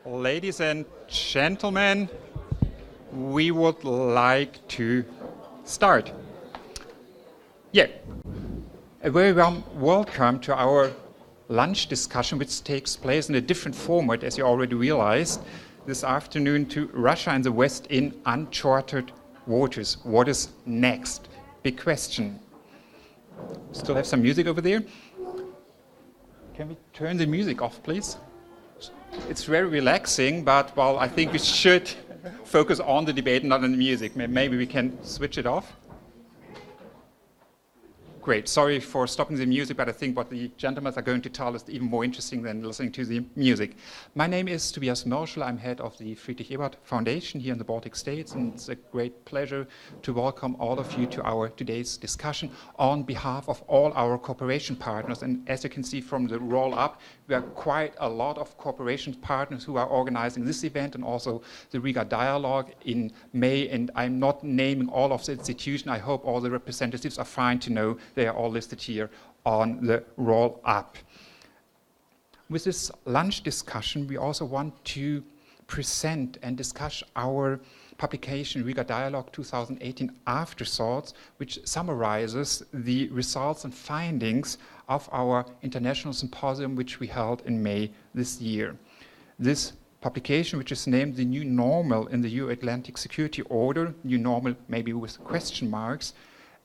Ladies and gentlemen, we would like to start. A very warm welcome to our lunch discussion, which takes place in a different format, as you already realized, this afternoon, to Russia and the West in uncharted waters. What is next? Big question. Still have some music over there? Can we turn the music off, please? It's very relaxing, but, well, I think we should focus on the debate, not on the music. Maybe we can switch it off. Great. Sorry for stopping the music, but I think what the gentlemen are going to tell is even more interesting than listening to the music. My name is Tobias Mörschel. I'm head of the Friedrich-Ebert Foundation here in the Baltic States, and it's a great pleasure to welcome all of you to our today's discussion on behalf of all our cooperation partners. And as you can see from the roll-up, we are quite a lot of cooperation partners who are organizing this event and also the Riga Dialogue in May. And I'm not naming all of the institutions. I hope all the representatives are fine to know they are all listed here on the roll-up. With this lunch discussion, we also want to present and discuss our publication, Riga Dialogue 2018 Afterthoughts, which summarizes the results and findings of our international symposium, which we held in May this year. This publication, which is named The New Normal in the Euro-Atlantic Security Order, new normal maybe with question marks,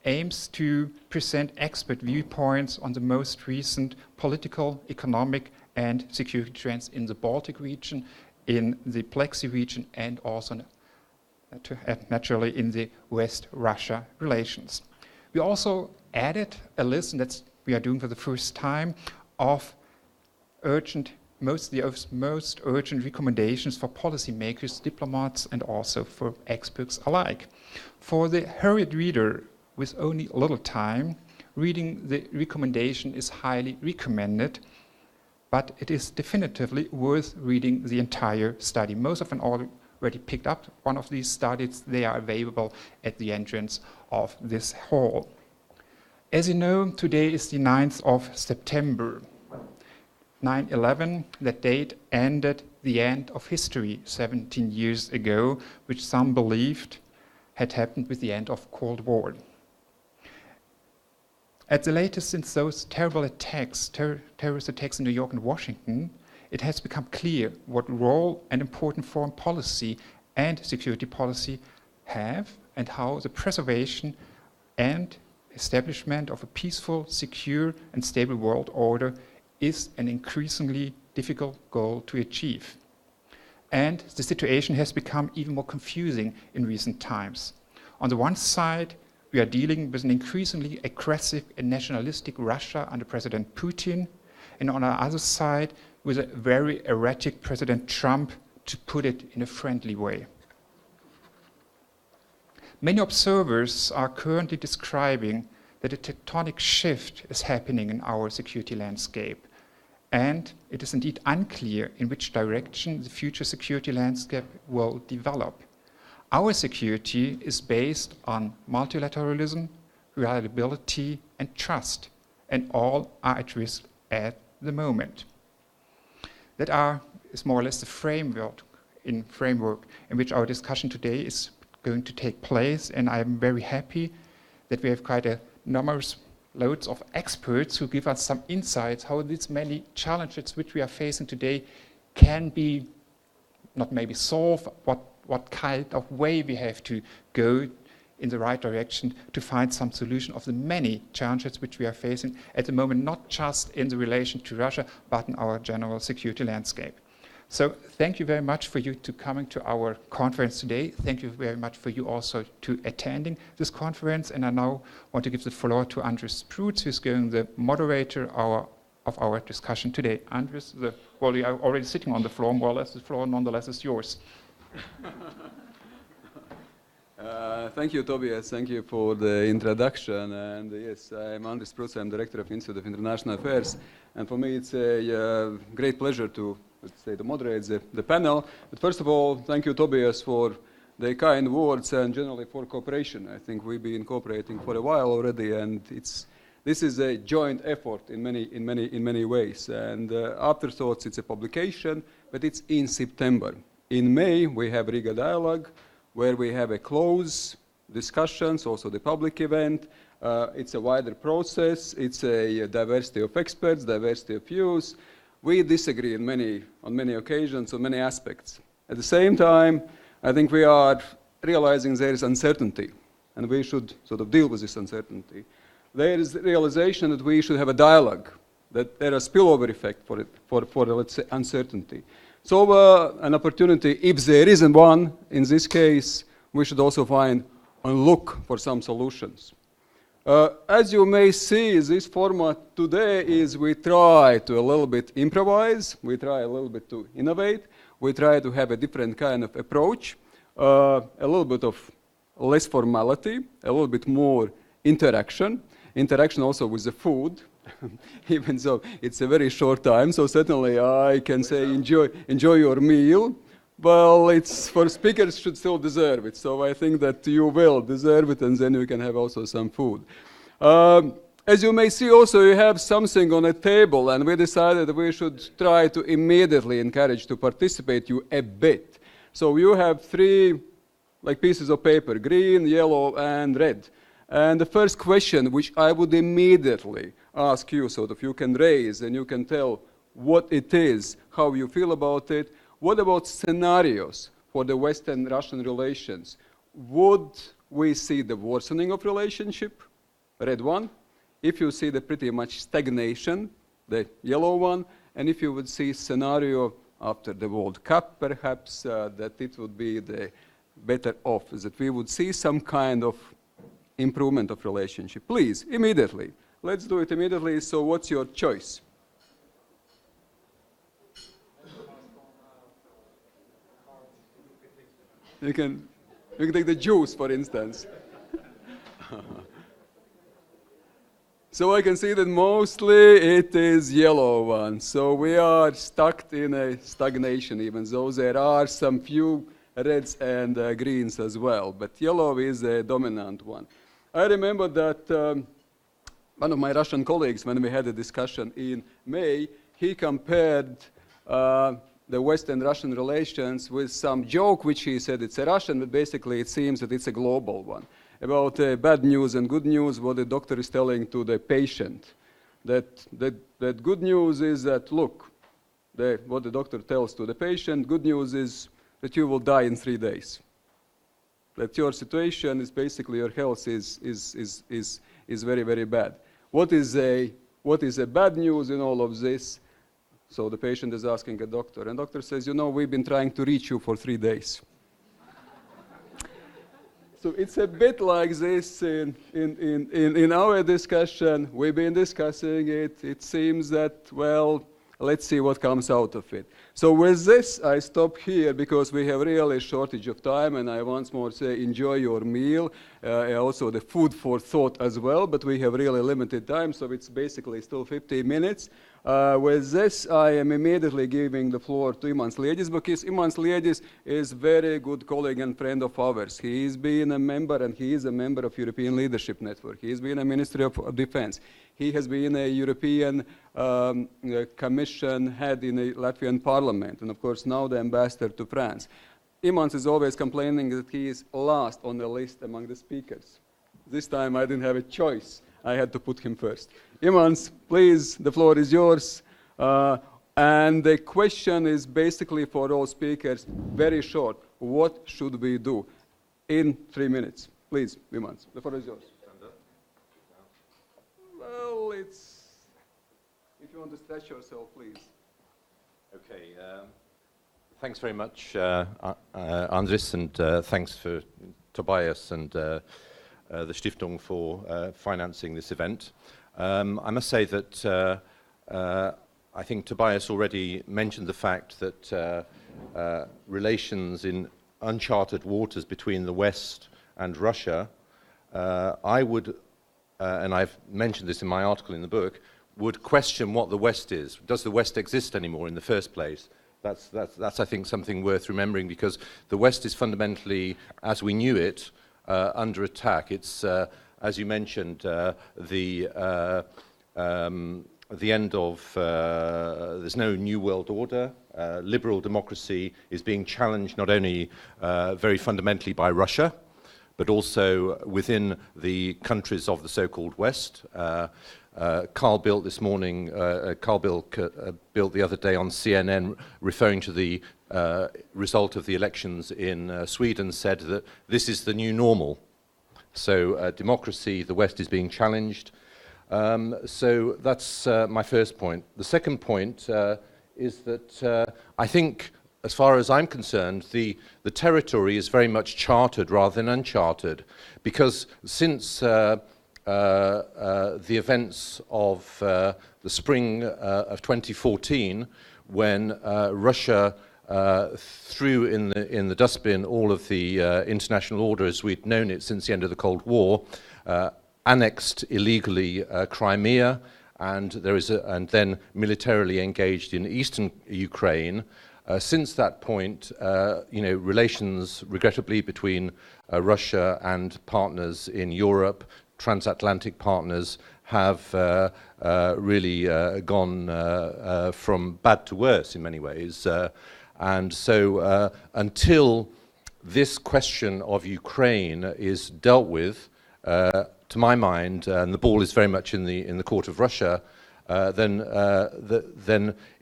aims to present expert viewpoints on the most recent political, economic, and security trends in the Baltic region, in the Black Sea region, and also naturally in the West-Russia relations. We also added a list, and that's we are doing for the first time, of most urgent recommendations for policymakers, diplomats, and also for experts alike. For the hurried reader with only a little time, reading the recommendation is highly recommended, but it is definitively worth reading the entire study. Most of them already picked up one of these studies. They are available at the entrance of this hall. As you know, today is the 9th of September. 9/11, that date ended the end of history 17 years ago, which some believed had happened with the end of Cold War. At the latest, since those terrible attacks, terrorist attacks in New York and Washington, it has become clear what role and important foreign policy and security policy have, and how the preservation and establishment of a peaceful, secure, and stable world order is an increasingly difficult goal to achieve. And the situation has become even more confusing in recent times. On the one side, we are dealing with an increasingly aggressive and nationalistic Russia under President Putin, and on the other side, with a very erratic President Trump, to put it in a friendly way. Many observers are currently describing that a tectonic shift is happening in our security landscape, and it is indeed unclear in which direction the future security landscape will develop. Our security is based on multilateralism, reliability, and trust, and all are at risk at the moment. That is more or less the framework in which our discussion today is going to take place, and I'm very happy that we have quite a numerous loads of experts who give us some insights how these many challenges which we are facing today can be not maybe solved, what kind of way we have to go in the right direction to find some solution of the many challenges which we are facing at the moment, not just in the relation to Russia, but in our general security landscape. So thank you very much for you to coming to our conference today. Thank you very much for you also to attending this conference. And I now want to give the floor to Andres Prutz, who's going the moderator of our discussion today. Andres, you are already sitting on the floor, more or less. The floor nonetheless is yours. Thank you, Tobias. Thank you for the introduction. And yes, I'm Andris Prutz. I'm Director of Institute of International Affairs. And for me, it's a great pleasure to moderate the panel. But first of all, thank you, Tobias, for the kind words and generally for cooperation. I think we've been cooperating for a while already, and this is a joint effort in many ways. And Afterthoughts, it's a publication but it's in September. In May, we have Riga Dialogue, where we have a close discussions, also the public event. It's a wider process. It's a diversity of experts, diversity of views. We disagree on many occasions, on many aspects. At the same time, I think we are realizing there is uncertainty, and we should sort of deal with this uncertainty. There is the realization that we should have a dialogue, that there is a spillover effect for let's say, uncertainty. So an opportunity, if there isn't one, in this case, we should also find and look for some solutions. As you may see, this format today is we try to a little bit improvise, we try a little bit to innovate, we try to have a different kind of approach, a little bit of less formality, a little bit more interaction also with the food, even though it's a very short time, so certainly I can say enjoy your meal. Well, it's for speakers should still deserve it, so I think that you will deserve it, and then you can have also some food. As you may see also, you have something on a table, and we decided that we should try to immediately encourage to participate you a bit. So you have three pieces of paper, green, yellow, and red. And the first question, which I would immediately ask you, so that you can raise and you can tell what it is, how you feel about it. What about scenarios for the Western-Russian relations? Would we see the worsening of relationship, red one? If you see the pretty much stagnation, the yellow one, and if you would see scenario after the World Cup, perhaps, that it would be the better off, that we would see some kind of improvement of relationship. Please, immediately. Let's do it immediately. So what's your choice? You can take the juice, for instance. So I can see that mostly it is yellow one. So we are stuck in a stagnation, even though there are some few reds and greens as well. But yellow is a dominant one. I remember that one of my Russian colleagues, when we had a discussion in May, he compared the Western-Russian relations with some joke, which he said it's a Russian, but basically it seems that it's a global one. About bad news and good news, what the doctor is telling to the patient. That good news is that, look, what the doctor tells to the patient, good news is that you will die in 3 days. That your situation is basically, your health is very, very bad. What is a bad news in all of this? So the patient is asking a doctor, and doctor says, you know, we've been trying to reach you for 3 days. So it's a bit like this in our discussion. We've been discussing it. It seems that, well, let's see what comes out of it. So with this, I stop here because we have really a shortage of time, and I once more say enjoy your meal, also the food for thought as well, but we have really limited time, so it's basically still 15 minutes. With this, I am immediately giving the floor to Imants Liedis, because Imants Liedis is a very good colleague and friend of ours. He's been a member, and he is a member of European Leadership Network. He's been a Ministry of Defense. He has been a European Commission head in the Latvian Parliament, and of course now the ambassador to France. Imants is always complaining that he is last on the list among the speakers. This time I didn't have a choice. I had to put him first. Imants, please, the floor is yours. And the question is basically for all speakers, very short. What should we do? In 3 minutes. Please, Imants, the floor is yours. Well, if you want to stretch yourself, please. Okay. Thanks very much, Andris, and thanks for Tobias and the Stiftung for financing this event. I must say that I think Tobias already mentioned the fact that relations in uncharted waters between the West and Russia, I would, and I've mentioned this in my article in the book, would question what the West is. Does the West exist anymore in the first place? That's I think, something worth remembering, because the West is fundamentally, as we knew it, under attack. It's, as you mentioned, the the end of, there's no new world order. Liberal democracy is being challenged not only very fundamentally by Russia, but also within the countries of the so-called West. Carl Bildt this morning, Bildt the other day on CNN, referring to the result of the elections in Sweden, said that this is the new normal. So democracy, the West is being challenged. So that's my first point. The second point is that I think, as far as I'm concerned, the territory is very much charted rather than uncharted, because since the events of the spring of 2014, when Russia threw in the dustbin all of the international order as we'd known it since the end of the Cold War, annexed illegally Crimea, and then militarily engaged in eastern Ukraine. Since that point, relations, regrettably, between Russia and partners in Europe, transatlantic partners, have really gone from bad to worse in many ways. And so until this question of Ukraine is dealt with, to my mind, and the ball is very much in the court of Russia, then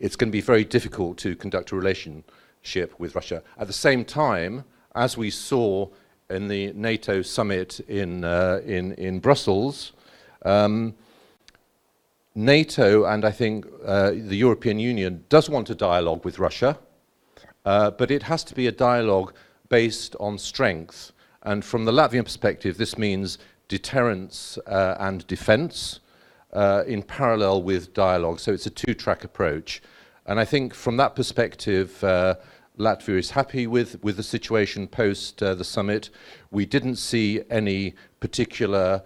it's going to be very difficult to conduct a relationship with Russia. At the same time, as we saw in the NATO summit in Brussels, NATO and I think the European Union does want a dialogue with Russia, but it has to be a dialogue based on strength. And from the Latvian perspective, this means deterrence and defense in parallel with dialogue. So it's a two-track approach. And I think from that perspective, Latvia is happy with the situation post the summit. We didn't see any particular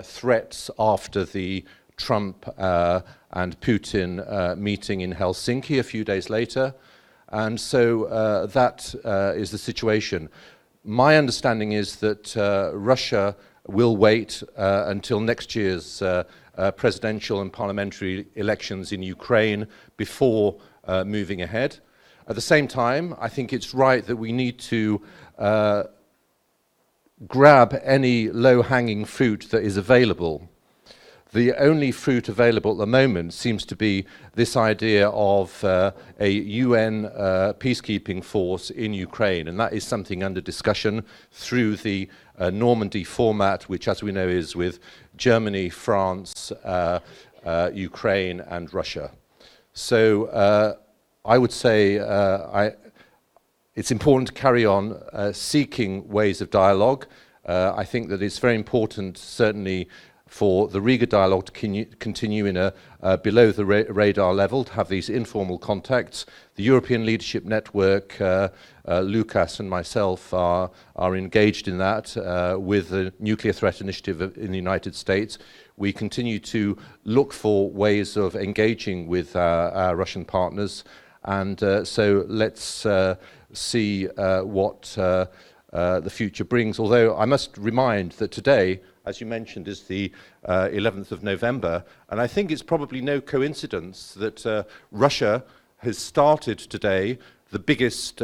threats after the Trump and Putin meeting in Helsinki a few days later. And so that is the situation. My understanding is that Russia will wait until next year's presidential and parliamentary elections in Ukraine before moving ahead. At the same time, I think it's right that we need to grab any low-hanging fruit that is available. The only fruit available at the moment seems to be this idea of a UN peacekeeping force in Ukraine, and that is something under discussion through the Normandy format, which, as we know, is with Germany, France, Ukraine, and Russia. So I would say it's important to carry on seeking ways of dialogue. I think that it's very important, certainly, for the Riga Dialogue to continue in a below-the-radar level, to have these informal contacts. The European Leadership Network, Lucas and myself are engaged in that with the Nuclear Threat Initiative in the United States. We continue to look for ways of engaging with our Russian partners, and so let's see what the future brings. Although I must remind that today, as you mentioned, is the 11th of November, and I think it's probably no coincidence that Russia has started today the biggest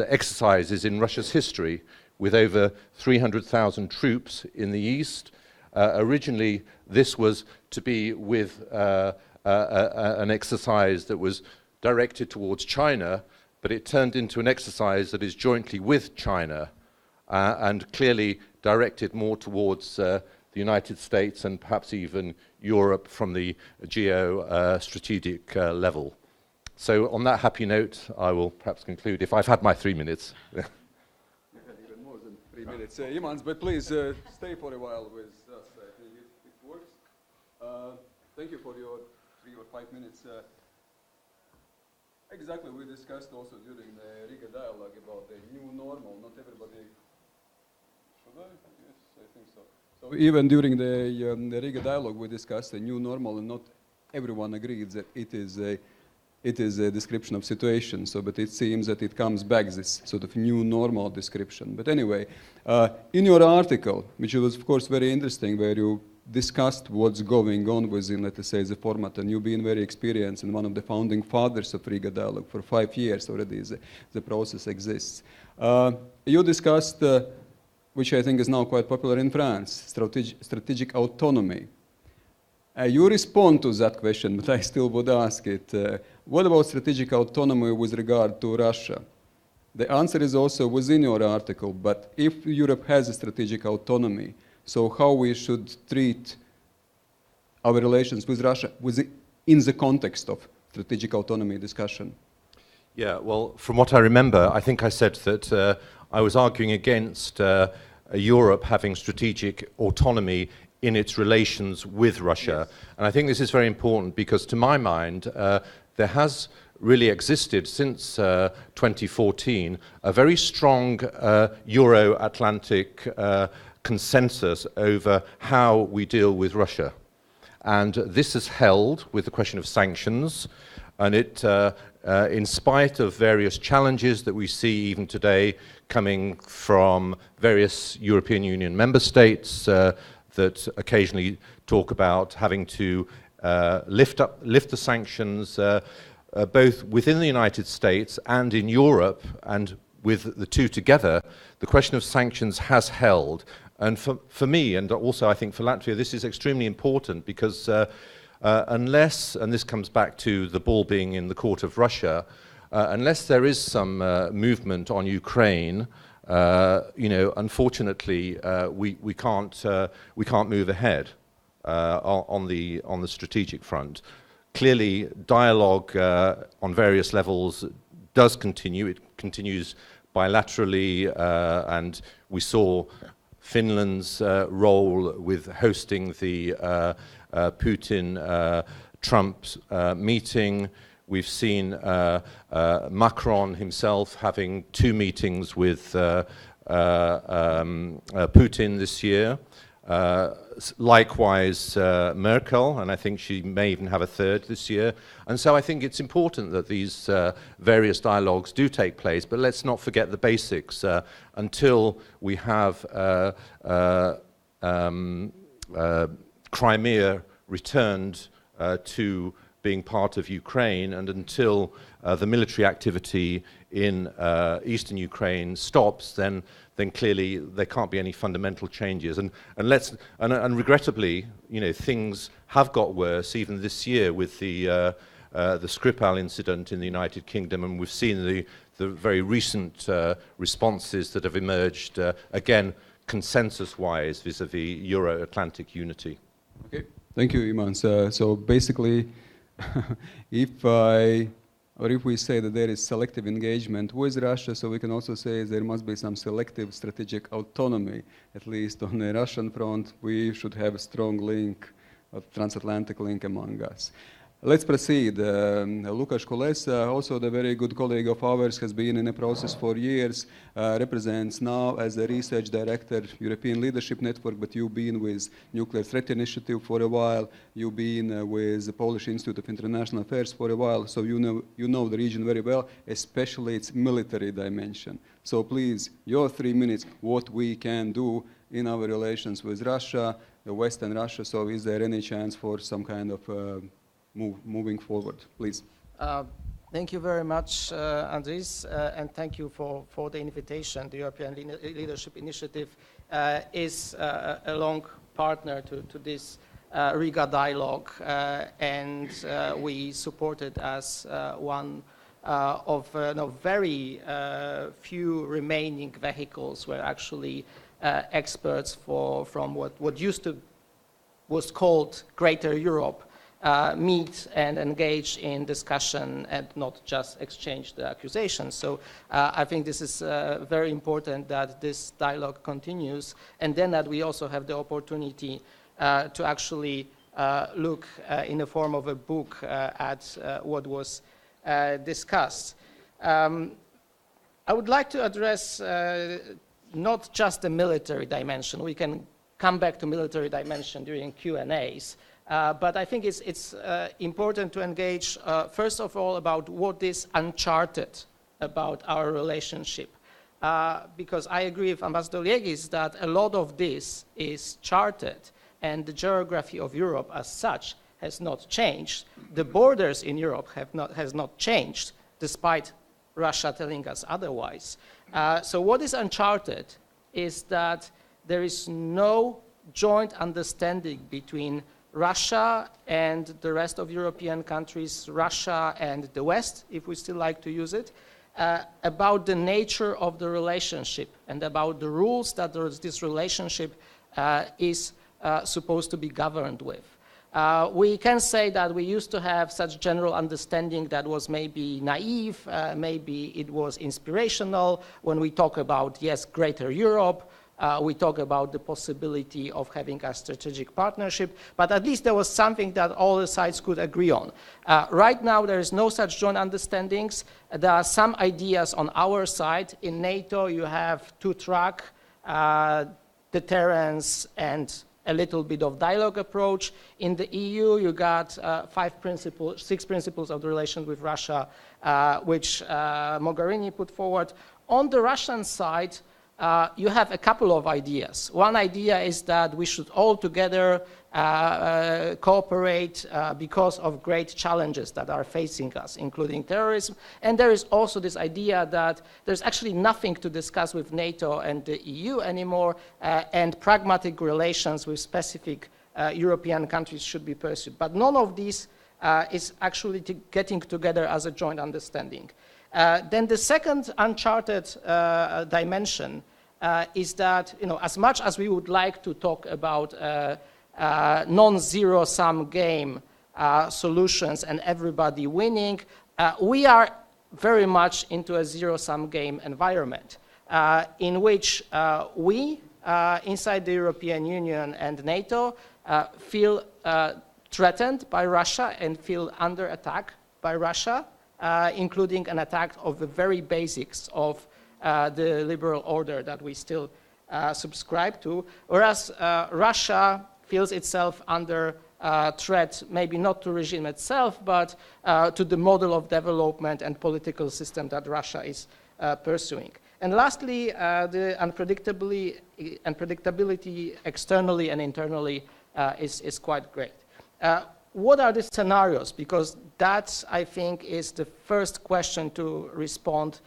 exercises in Russia's history, with over 300,000 troops in the east. Originally, this was to be with an exercise that was directed towards China, but it turned into an exercise that is jointly with China, and clearly directed more towards the United States and perhaps even Europe from the geo-strategic level. So on that happy note, I will perhaps conclude, if I've had my 3 minutes. You had even more than 3 minutes, Imants, but please stay for a while with us. I think it works. Thank you for your 3 or 5 minutes. Exactly, we discussed also during the Riga Dialogue about the new normal. Not everybody... Should I? Yes, I think so. So even during the Riga Dialogue, we discussed the new normal, and not everyone agreed that it is a description of situation. So, but it seems that it comes back, this sort of new normal description. But anyway, in your article, which was of course very interesting, where you discussed what's going on within, let us say, the format, and you've been very experienced and one of the founding fathers of Riga Dialogue. For 5 years already the process exists. You discussed, which I think is now quite popular in France, strategic autonomy. You respond to that question, but I still would ask it. What about strategic autonomy with regard to Russia? The answer is also within your article, but if Europe has a strategic autonomy, so how we should treat our relations with Russia in the context of strategic autonomy discussion? Yeah, well, from what I remember, I think I said that I was arguing against Europe having strategic autonomy in its relations with Russia. Yes. And I think this is very important because, to my mind, there has really existed since 2014 a very strong Euro-Atlantic consensus over how we deal with Russia. And this has held with the question of sanctions, and it, in spite of various challenges that we see even today coming from various European Union member states that occasionally talk about having to lift the sanctions both within the United States and in Europe, and with the two together, the question of sanctions has held. And for me, and also I think for Latvia, this is extremely important because unless, and this comes back to the ball being in the court of Russia, unless there is some movement on Ukraine, unfortunately, we can't move ahead on the strategic front. Clearly, dialogue on various levels does continue. It continues bilaterally, and we saw Finland's role with hosting the Putin-Trump meeting. We've seen Macron himself having 2 meetings with Putin this year. Likewise, Merkel, and I think she may even have a 3rd this year. And so I think it's important that these various dialogues do take place, but let's not forget the basics. Until we have Crimea returned to being part of Ukraine, and until the military activity in eastern Ukraine stops, then clearly there can't be any fundamental changes. And regrettably, things have got worse even this year with the Skripal incident in the United Kingdom, and we've seen the very recent responses that have emerged again consensus-wise vis-a-vis Euro-Atlantic unity. Okay, thank you, Iman. So basically, if we say that there is selective engagement with Russia, so we can also say there must be some selective strategic autonomy, at least on the Russian front. We should have a strong link, a transatlantic link among us. Let's proceed. Lukas Kolesa, also the very good colleague of ours, has been in a process for years, represents now as a research director, European Leadership Network, but you've been with Nuclear Threat Initiative for a while, you've been with the Polish Institute of International Affairs for a while, so you know the region very well, especially its military dimension. So please, your 3 minutes, what we can do in our relations with Russia, the Western Russia, so is there any chance for some kind of moving forward, please. Thank you very much, Andris, and thank you for the invitation. The European Leadership Initiative is a long partner to this Riga Dialogue, and we support it as one of very few remaining vehicles where actually experts from what was called Greater Europe meet and engage in discussion and not just exchange the accusations. So I think this is very important that this dialogue continues, and then that we also have the opportunity to actually look in the form of a book at what was discussed. I would like to address not just the military dimension. We can come back to military dimension during Q&As. But I think it's important to engage, first of all, about what is uncharted about our relationship. Because I agree with Ambassador Liegis that a lot of this is charted, and the geography of Europe as such has not changed. The borders in Europe has not changed, despite Russia telling us otherwise. So what is uncharted is that there is no joint understanding between Russia and the rest of European countries, Russia and the West, if we still like to use it, about the nature of the relationship and about the rules that this relationship is supposed to be governed with. We can say that we used to have such general understanding that was maybe naive, maybe it was inspirational. When we talk about, yes, greater Europe, we talk about the possibility of having a strategic partnership, but at least there was something that all the sides could agree on. Right now, there is no such joint understandings. There are some ideas on our side. In NATO, you have two-track, deterrence, and a little bit of dialogue approach. In the EU, you got 6 principles of the relations with Russia, which Mogherini put forward. On the Russian side, you have a couple of ideas. One idea is that we should all together cooperate because of great challenges that are facing us, including terrorism. And there is also this idea that there's actually nothing to discuss with NATO and the EU anymore, and pragmatic relations with specific European countries should be pursued. But none of these is actually getting together as a joint understanding. Then the second uncharted dimension is that, as much as we would like to talk about non-zero-sum game solutions and everybody winning, we are very much into a zero-sum game environment in which we, inside the European Union and NATO, feel threatened by Russia and feel under attack by Russia, including an attack of the very basics of the liberal order that we still subscribe to, whereas Russia feels itself under threat, maybe not to regime itself, but to the model of development and political system that Russia is pursuing. And lastly, the unpredictability externally and internally is quite great. What are the scenarios? Because that, I think, is the first question to respond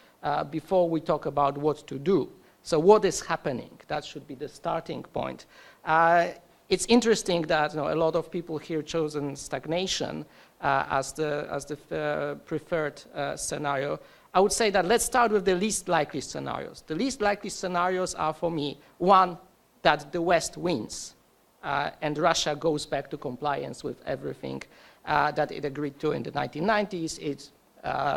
before we talk about what to do. So what is happening? That should be the starting point. It's interesting that a lot of people here chosen stagnation as the preferred scenario. I would say that let's start with the least likely scenarios. The least likely scenarios are, for me, one, that the West wins and Russia goes back to compliance with everything that it agreed to in the 1990s. It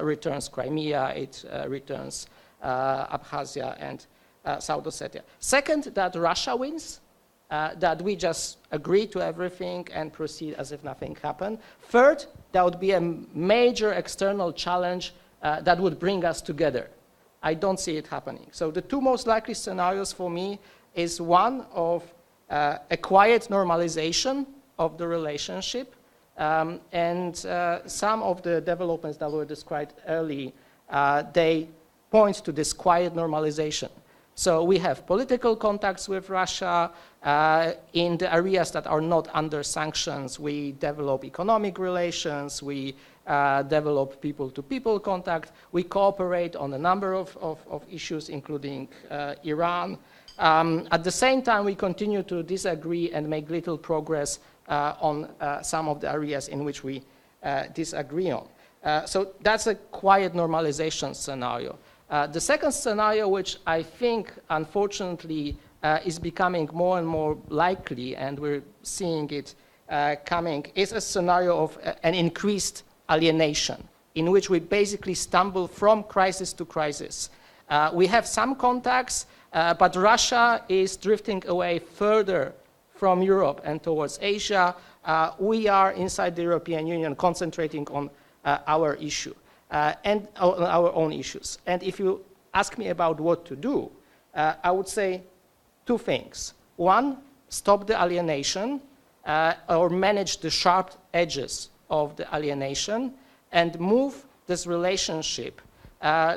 returns Crimea, it returns Abkhazia and South Ossetia. Second, that Russia wins, that we just agree to everything and proceed as if nothing happened. Third, there would be a major external challenge that would bring us together. I don't see it happening. So the two most likely scenarios for me is one of a quiet normalization of the relationship, and some of the developments that were described early, they point to this quiet normalization. So we have political contacts with Russia. In the areas that are not under sanctions, we develop economic relations, we develop people-to-people contact, we cooperate on a number of issues, including Iran. At the same time, we continue to disagree and make little progress on some of the areas in which we disagree on. So that's a quiet normalization scenario. The second scenario, which I think, unfortunately, is becoming more and more likely, and we're seeing it coming, is a scenario of an increased alienation, in which we basically stumble from crisis to crisis. We have some contacts, but Russia is drifting away further from Europe and towards Asia. We are, inside the European Union, concentrating on our issue. And our own issues. And if you ask me about what to do, I would say two things. One, stop the alienation or manage the sharp edges of the alienation and move this relationship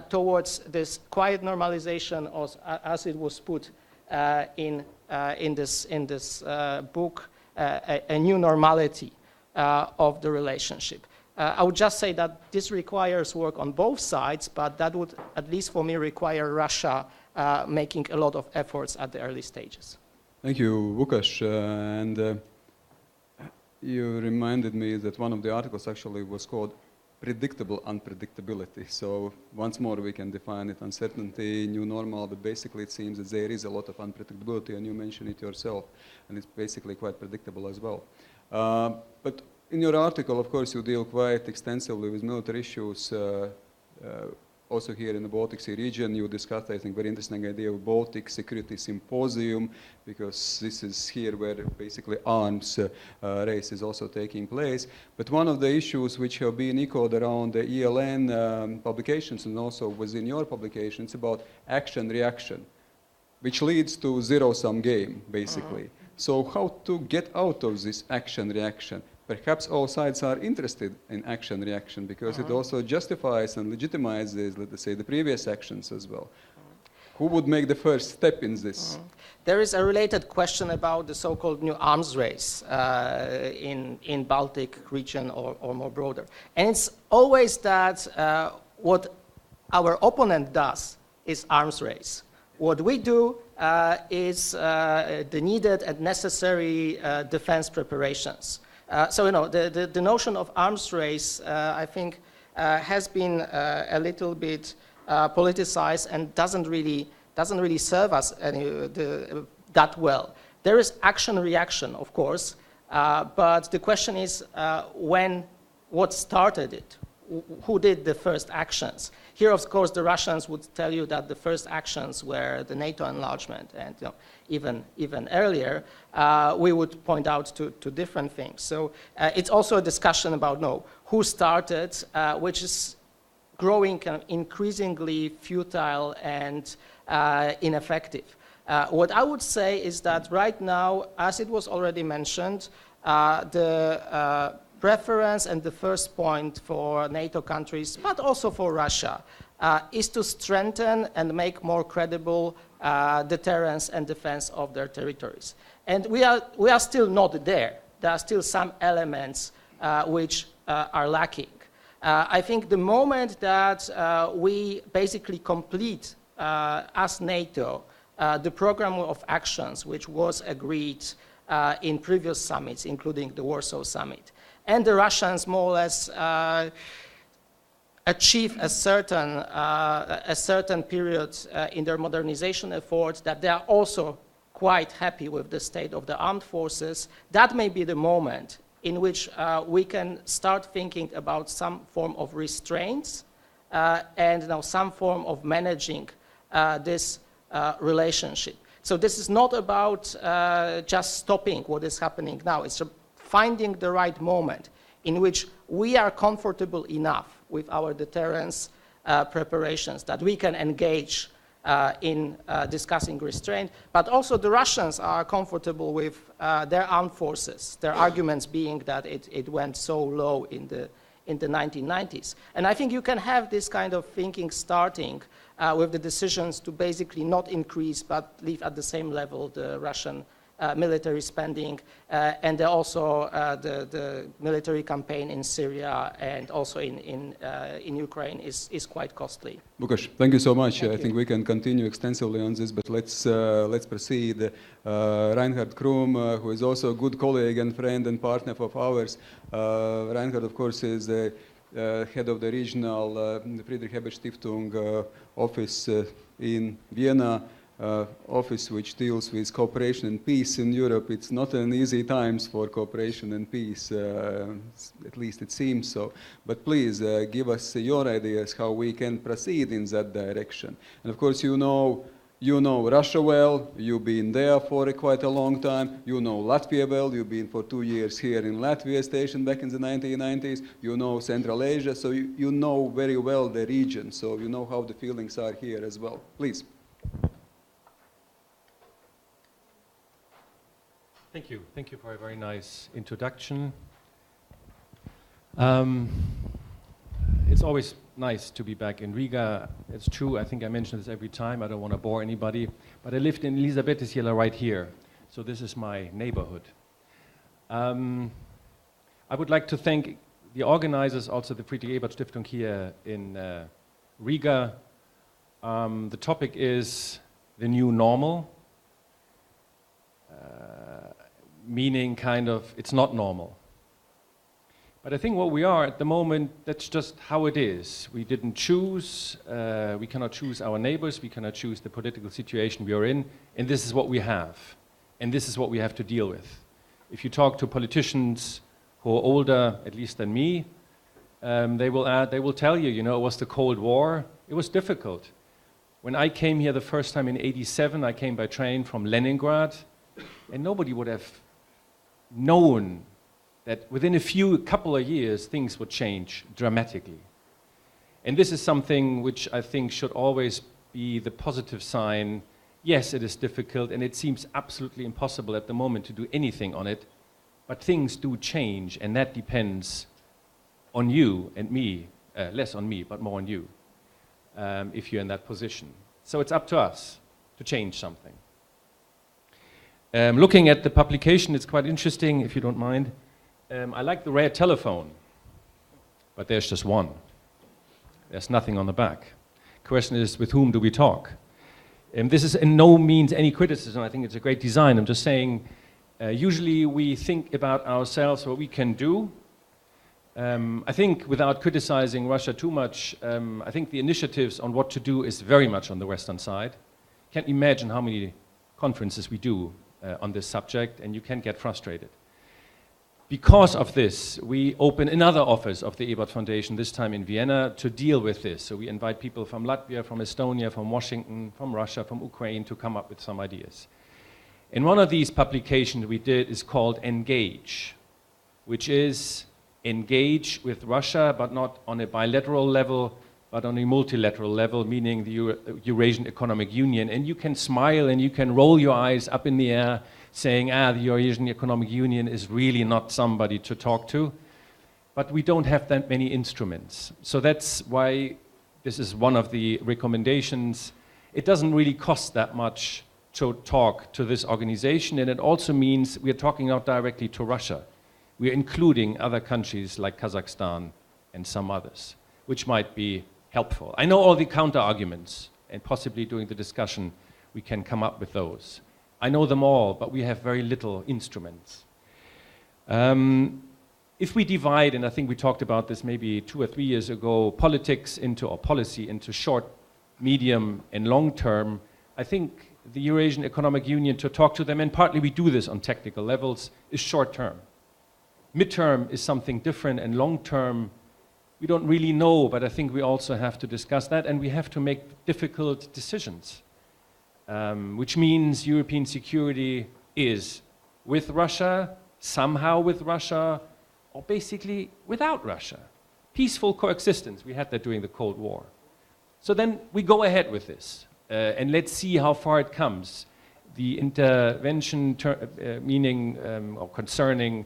towards this quiet normalization, as it was put in this book, a new normality of the relationship. I would just say that this requires work on both sides, but that would, at least for me, require Russia making a lot of efforts at the early stages. Thank you, Łukasz. You reminded me that one of the articles actually was called predictable unpredictability. So once more we can define it: uncertainty, new normal, but basically it seems that there is a lot of unpredictability, and you mentioned it yourself, and it's basically quite predictable as well. But in your article, of course, you deal quite extensively with military issues. Also here in the Baltic Sea region, you discussed, I think, very interesting idea of Baltic Security Symposium, because this is here where basically arms race is also taking place. But one of the issues which have been echoed around the ELN publications and also within your publication, it's about action-reaction, which leads to zero-sum game, basically. So how to get out of this action-reaction? Perhaps all sides are interested in action-reaction because it also justifies and legitimizes, let us say, the previous actions as well. Who would make the first step in this? There is a related question about the so-called new arms race in Baltic region or more broader. And it's always that what our opponent does is arms race. What we do is the needed and necessary defense preparations. So, you know, the notion of arms race, I think, has been a little bit politicized and doesn't really serve us that well. There is action-reaction, of course, but the question is what started it? Who did the first actions? Here, of course, the Russians would tell you that the first actions were the NATO enlargement, and even earlier, we would point out to different things. So it's also a discussion about who started, which is growing kind of increasingly futile and ineffective. What I would say is that right now, as it was already mentioned, the preference and the first point for NATO countries, but also for Russia, is to strengthen and make more credible deterrence and defense of their territories. And we are still not there. There are still some elements which are lacking. I think the moment that we basically complete, as NATO, the program of actions which was agreed in previous summits, including the Warsaw Summit, and the Russians more or less achieve a certain period in their modernization efforts, that they are also quite happy with the state of the armed forces, that may be the moment in which we can start thinking about some form of restraints and some form of managing this relationship. So this is not about just stopping what is happening now. It's finding the right moment in which we are comfortable enough with our deterrence preparations that we can engage in discussing restraint, but also the Russians are comfortable with their armed forces, their arguments being that it went so low in the 1990s. And I think you can have this kind of thinking starting with the decisions to basically not increase but leave at the same level the Russian military spending, and also the military campaign in Syria and also in Ukraine is quite costly. Łukasz, thank you so much. I think we can continue extensively on this, but let's proceed. Reinhard Krum, who is also a good colleague and friend and partner of ours. Reinhard, of course, is the head of the regional Friedrich-Ebert-Stiftung office in Vienna. Office which deals with cooperation and peace in Europe. It's not an easy times for cooperation and peace, at least it seems so. But please give us your ideas how we can proceed in that direction. And of course, you know Russia well. You've been there for quite a long time. You know Latvia well. You've been for 2 years here in Latvia station back in the 1990s. You know Central Asia, so you know very well the region. So you know how the feelings are here as well. Please. Thank you. Thank you for a very nice introduction. It's always nice to be back in Riga. It's true, I think I mention this every time. I don't want to bore anybody. But I lived in Elisabethesjela right here. So this is my neighborhood. I would like to thank the organizers, also the Friedrich-Ebert-Stiftung here in Riga. The topic is the new normal, meaning kind of it's not normal. But I think what we are at the moment, that's just how it is. We didn't choose, we cannot choose our neighbors, we cannot choose the political situation we are in, and this is what we have. And this is what we have to deal with. If you talk to politicians who are older, at least than me, they will tell you, you know, it was the Cold War, it was difficult. When I came here the first time in '87, I came by train from Leningrad, and nobody would have known that within a couple of years, things would change dramatically. And this is something which I think should always be the positive sign. Yes, it is difficult, and it seems absolutely impossible at the moment to do anything on it, but things do change, and that depends on you and me, less on me, but more on you, if you're in that position. So it's up to us to change something. Looking at the publication, it's quite interesting, if you don't mind. I like the rare telephone, but there's just one. There's nothing on the back. Question is, with whom do we talk? This is in no means any criticism. I think it's a great design. I'm just saying, usually we think about ourselves, what we can do. I think without criticizing Russia too much, I think the initiatives on what to do is very much on the Western side. Can't imagine how many conferences we do on this subject, and you can get frustrated. Because of this, we open another office of the Ebert Foundation, this time in Vienna, to deal with this. So we invite people from Latvia, from Estonia, from Washington, from Russia, from Ukraine to come up with some ideas. And one of these publications we did is called Engage, which is engage with Russia, but not on a bilateral level, but on a multilateral level, meaning the Eurasian Economic Union. And you can smile and you can roll your eyes up in the air, saying, the Eurasian Economic Union is really not somebody to talk to. But we don't have that many instruments. So that's why this is one of the recommendations. It doesn't really cost that much to talk to this organization, and it also means we are talking not directly to Russia. We are including other countries like Kazakhstan and some others, which might be helpful. I know all the counter-arguments, and possibly during the discussion we can come up with those. I know them all, but we have very little instruments. If we divide, and I think we talked about this maybe 2 or 3 years ago, politics into, or policy into short, medium, and long term, I think the Eurasian Economic Union, to talk to them, and partly we do this on technical levels, is short term. Midterm is something different, and long term, we don't really know, but I think we also have to discuss that, and we have to make difficult decisions. Which means European security is with Russia, somehow with Russia, or basically without Russia. Peaceful coexistence, we had that during the Cold War. So then we go ahead with this, and let's see how far it comes. The intervention, meaning or concerning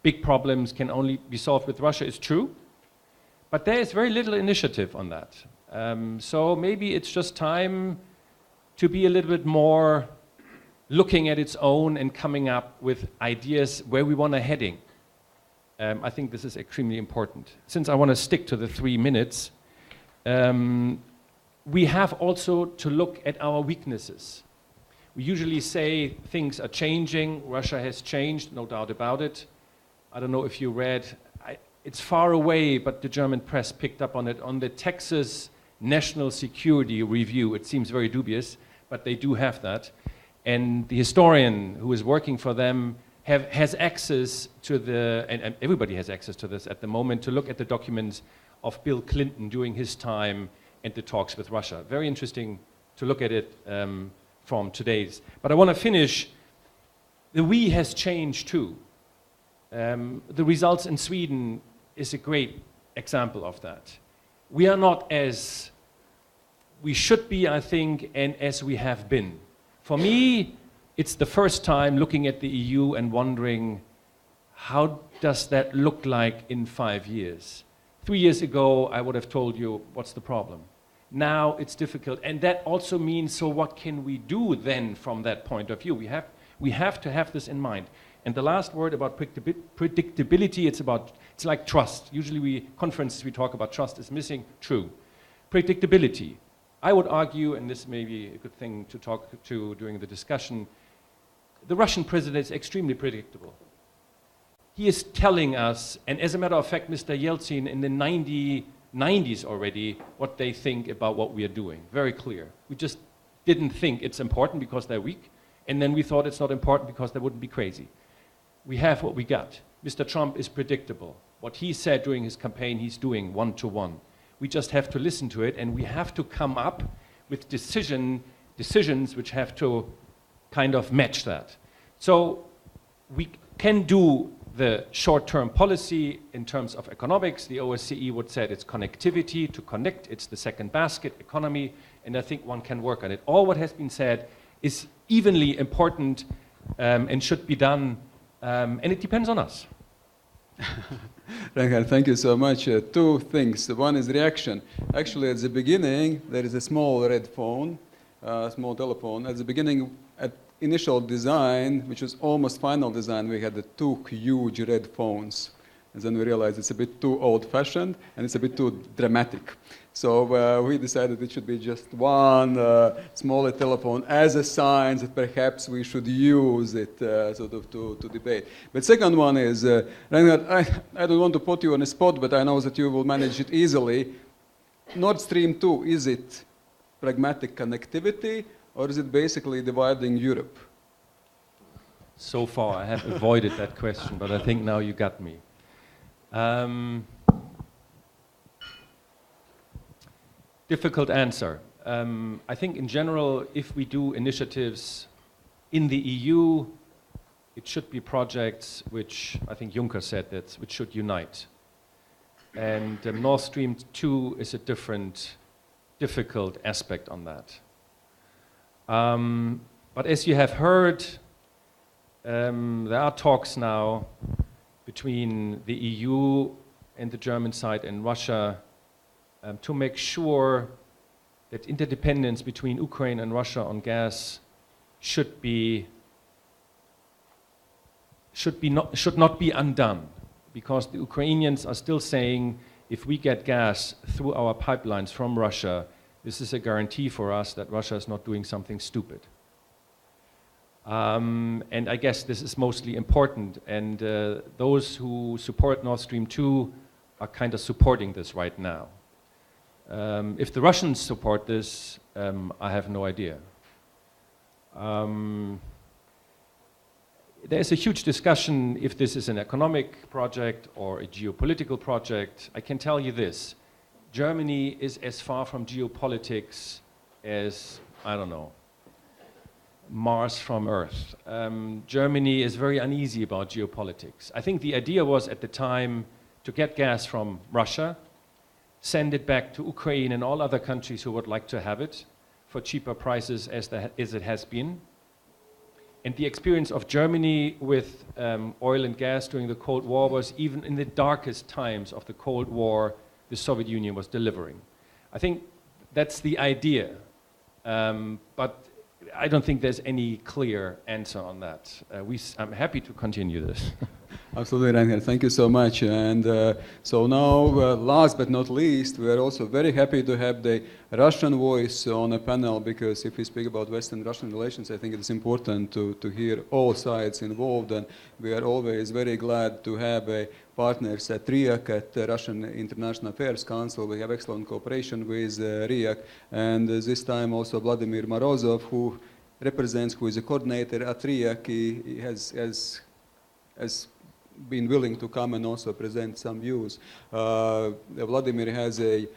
big problems can only be solved with Russia is true, but there is very little initiative on that. So maybe it's just time to be a little bit more looking at its own and coming up with ideas where we want to heading. I think this is extremely important. Since I want to stick to the 3 minutes, we have also to look at our weaknesses. We usually say things are changing, Russia has changed, no doubt about it. I don't know if you read, it's far away, but the German press picked up on it, on the Texas National Security Review. It seems very dubious, but they do have that. And the historian who is working for them has access to and everybody has access to this at the moment, to look at the documents of Bill Clinton during his time and the talks with Russia. Very interesting to look at it from today's. But I want to finish, the we has changed too. The results in Sweden is a great example of that. We are not as we should be, I think, and as we have been. For me, it's the first time looking at the EU and wondering, how does that look like in 5 years? 3 years ago, I would have told you, what's the problem? Now it's difficult, and that also means, so what can we do then from that point of view? We have to have this in mind. And the last word about predictability, it's like trust. Usually conferences we talk about trust is missing. True. Predictability. I would argue, and this may be a good thing to talk to during the discussion, the Russian president is extremely predictable. He is telling us, and as a matter of fact, Mr. Yeltsin in the 90s already, what they think about what we are doing. Very clear. We just didn't think it's important because they're weak, and then we thought it's not important because they wouldn't be crazy. We have what we got. Mr. Trump is predictable. What he said during his campaign, he's doing one-to-one. We just have to listen to it, and we have to come up with decisions which have to kind of match that. So we can do the short-term policy in terms of economics. The OSCE would say it's connectivity, to connect, it's the second basket, economy, and I think one can work on it. All what has been said is evenly important and should be done, and it depends on us. Reinhard, thank you so much. Two things. One is reaction. Actually, at the beginning, there is a small red phone, small telephone. At the beginning, at initial design, which was almost final design, we had the two huge red phones. And then we realized it's a bit too old-fashioned and it's a bit too dramatic. So we decided it should be just one smaller telephone as a sign that perhaps we should use it sort of to debate. But second one is, Reinhard, I don't want to put you on a spot, but I know that you will manage it easily. Nord Stream 2, is it pragmatic connectivity or is it basically dividing Europe? So far I have avoided that question, but I think now you got me. Difficult answer. I think in general, if we do initiatives in the EU, it should be projects which, I think Juncker said that, which should unite. And Nord Stream 2 is a difficult aspect on that. But as you have heard, there are talks now between the EU and the German side and Russia to make sure that interdependence between Ukraine and Russia on gas should not be undone, because the Ukrainians are still saying if we get gas through our pipelines from Russia, this is a guarantee for us that Russia is not doing something stupid. And I guess this is mostly important, and those who support Nord Stream 2 are kind of supporting this right now. If the Russians support this, I have no idea. There's a huge discussion if this is an economic project or a geopolitical project. I can tell you this. Germany is as far from geopolitics as, I don't know, Mars from Earth. Germany is very uneasy about geopolitics. I think the idea was at the time to get gas from Russia, send it back to Ukraine and all other countries who would like to have it for cheaper prices as it has been. And the experience of Germany with oil and gas during the Cold War was, even in the darkest times of the Cold War, the Soviet Union was delivering. I think that's the idea, but I don't think there's any clear answer on that. I'm happy to continue this. Absolutely, Reinhard. Thank you so much. And so now, last but not least, we are also very happy to have the Russian voice on a panel, because if we speak about Western-Russian relations, I think it is important to hear all sides involved. And we are always very glad to have partners at RIAC, at the Russian International Affairs Council. We have excellent cooperation with RIAC. And this time also Vladimir Morozov, who is a coordinator at RIAC, he has been willing to come and also present some views. Vladimir has a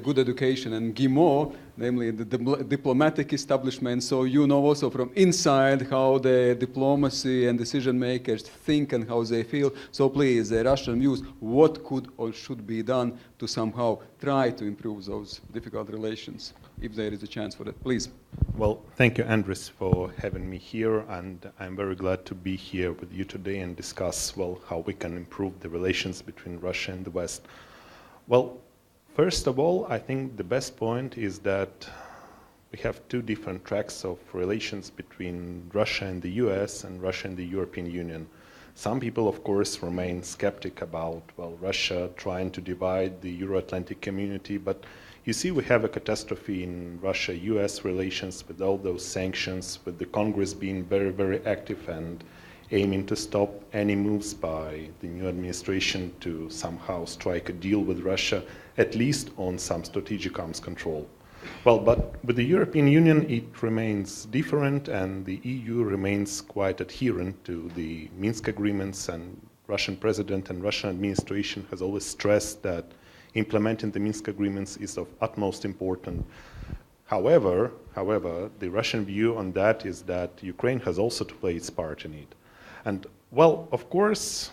good education in GIMO, namely the diplomatic establishment, so you know also from inside how the diplomacy and decision makers think and how they feel. So please, the Russian views, what could or should be done to somehow try to improve those difficult relations, if there is a chance for it. Please. Well, thank you, Andris, for having me here, and I'm very glad to be here with you today and discuss, well, how we can improve the relations between Russia and the West. Well, first of all, I think the best point is that we have two different tracks of relations between Russia and the US and Russia and the European Union. Some people, of course, remain skeptic about, well, Russia trying to divide the Euro-Atlantic community, but you see we have a catastrophe in Russia-US relations with all those sanctions, with the Congress being very, very active and aiming to stop any moves by the new administration to somehow strike a deal with Russia, at least on some strategic arms control. Well, but with the European Union, it remains different, and the EU remains quite adherent to the Minsk agreements, and Russian president and Russian administration has always stressed that implementing the Minsk agreements is of utmost importance. However, the Russian view on that is that Ukraine has also to play its part in it. And, well, of course,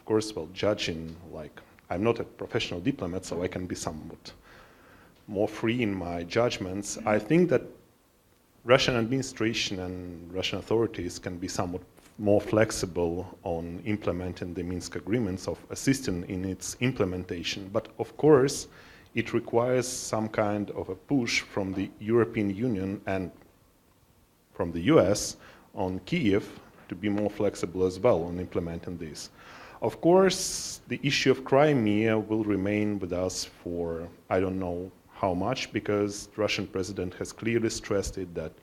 well, judging, like, I'm not a professional diplomat, so I can be somewhat more free in my judgments. I think that Russian administration and Russian authorities can be somewhat more flexible on implementing the Minsk agreements, of assisting in its implementation. But of course, it requires some kind of a push from the European Union and from the US on Kyiv to be more flexible as well on implementing this. Of course, the issue of Crimea will remain with us for, I don't know how much, because the Russian president has clearly stressed it that